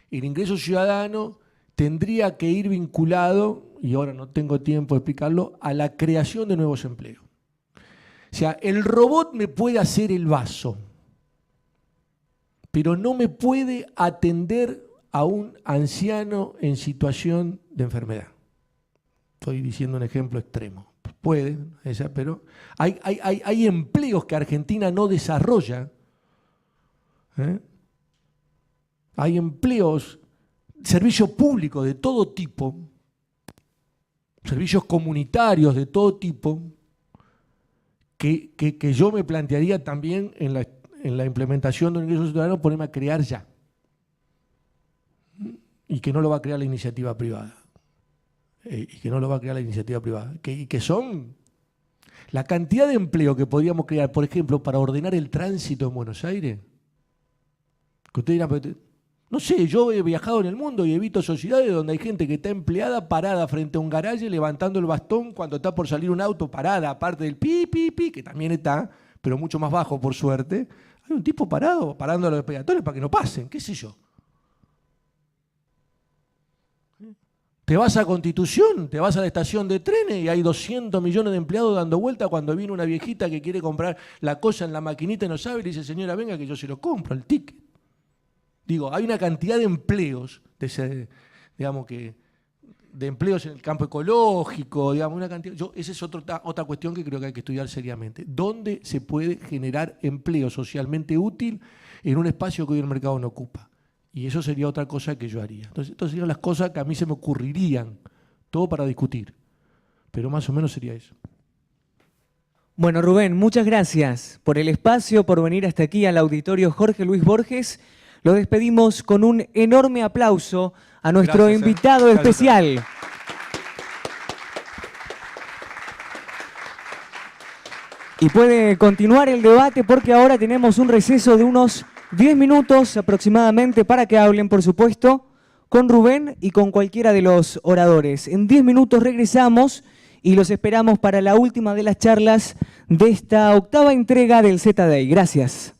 B: el ingreso ciudadano tendría que ir vinculado, y ahora no tengo tiempo de explicarlo, a la creación de nuevos empleos. O sea, el robot me puede hacer el vaso, pero no me puede atender a un anciano en situación de enfermedad. Estoy diciendo un ejemplo extremo. Puede, pero hay empleos que Argentina no desarrolla. Hay empleos, servicios públicos de todo tipo, servicios comunitarios de todo tipo, que yo me plantearía también en la implementación de un ingreso ciudadano, ponerme a crear ya. Y que no lo va a crear la iniciativa privada. Y que son la cantidad de empleo que podríamos crear, por ejemplo, para ordenar el tránsito en Buenos Aires. Que ustedes dirán, No sé, yo he viajado en el mundo y he visto sociedades donde hay gente que está empleada parada frente a un garaje levantando el bastón cuando está por salir un auto, parada, aparte del pi, pi, pi, que también está, pero mucho más bajo por suerte. Hay un tipo parado, parando a los peatones para que no pasen, qué sé yo. Te vas a Constitución, te vas a la estación de trenes y hay 200 millones de empleados dando vuelta cuando viene una viejita que quiere comprar la cosa en la maquinita y no sabe, y le dice, señora, venga que yo se lo compro, el ticket. Digo, hay una cantidad de empleos, de empleos en el campo ecológico, digamos, una cantidad. Esa es otra cuestión que creo que hay que estudiar seriamente. ¿Dónde se puede generar empleo socialmente útil en un espacio que hoy el mercado no ocupa? Y eso sería otra cosa que yo haría. Entonces, estas serían las cosas que a mí se me ocurrirían, todo para discutir. Pero más o menos sería eso.
A: Bueno, Rubén, muchas gracias por el espacio, por venir hasta aquí al auditorio Jorge Luis Borges. Lo despedimos con un enorme aplauso a nuestro
B: Gracias,
A: invitado
B: Gracias.
A: especial. Y puede continuar el debate porque ahora tenemos un receso de unos 10 minutos aproximadamente para que hablen, por supuesto, con Rubén y con cualquiera de los oradores. En 10 minutos regresamos y los esperamos para la última de las charlas de esta octava entrega del Z-Day. Gracias.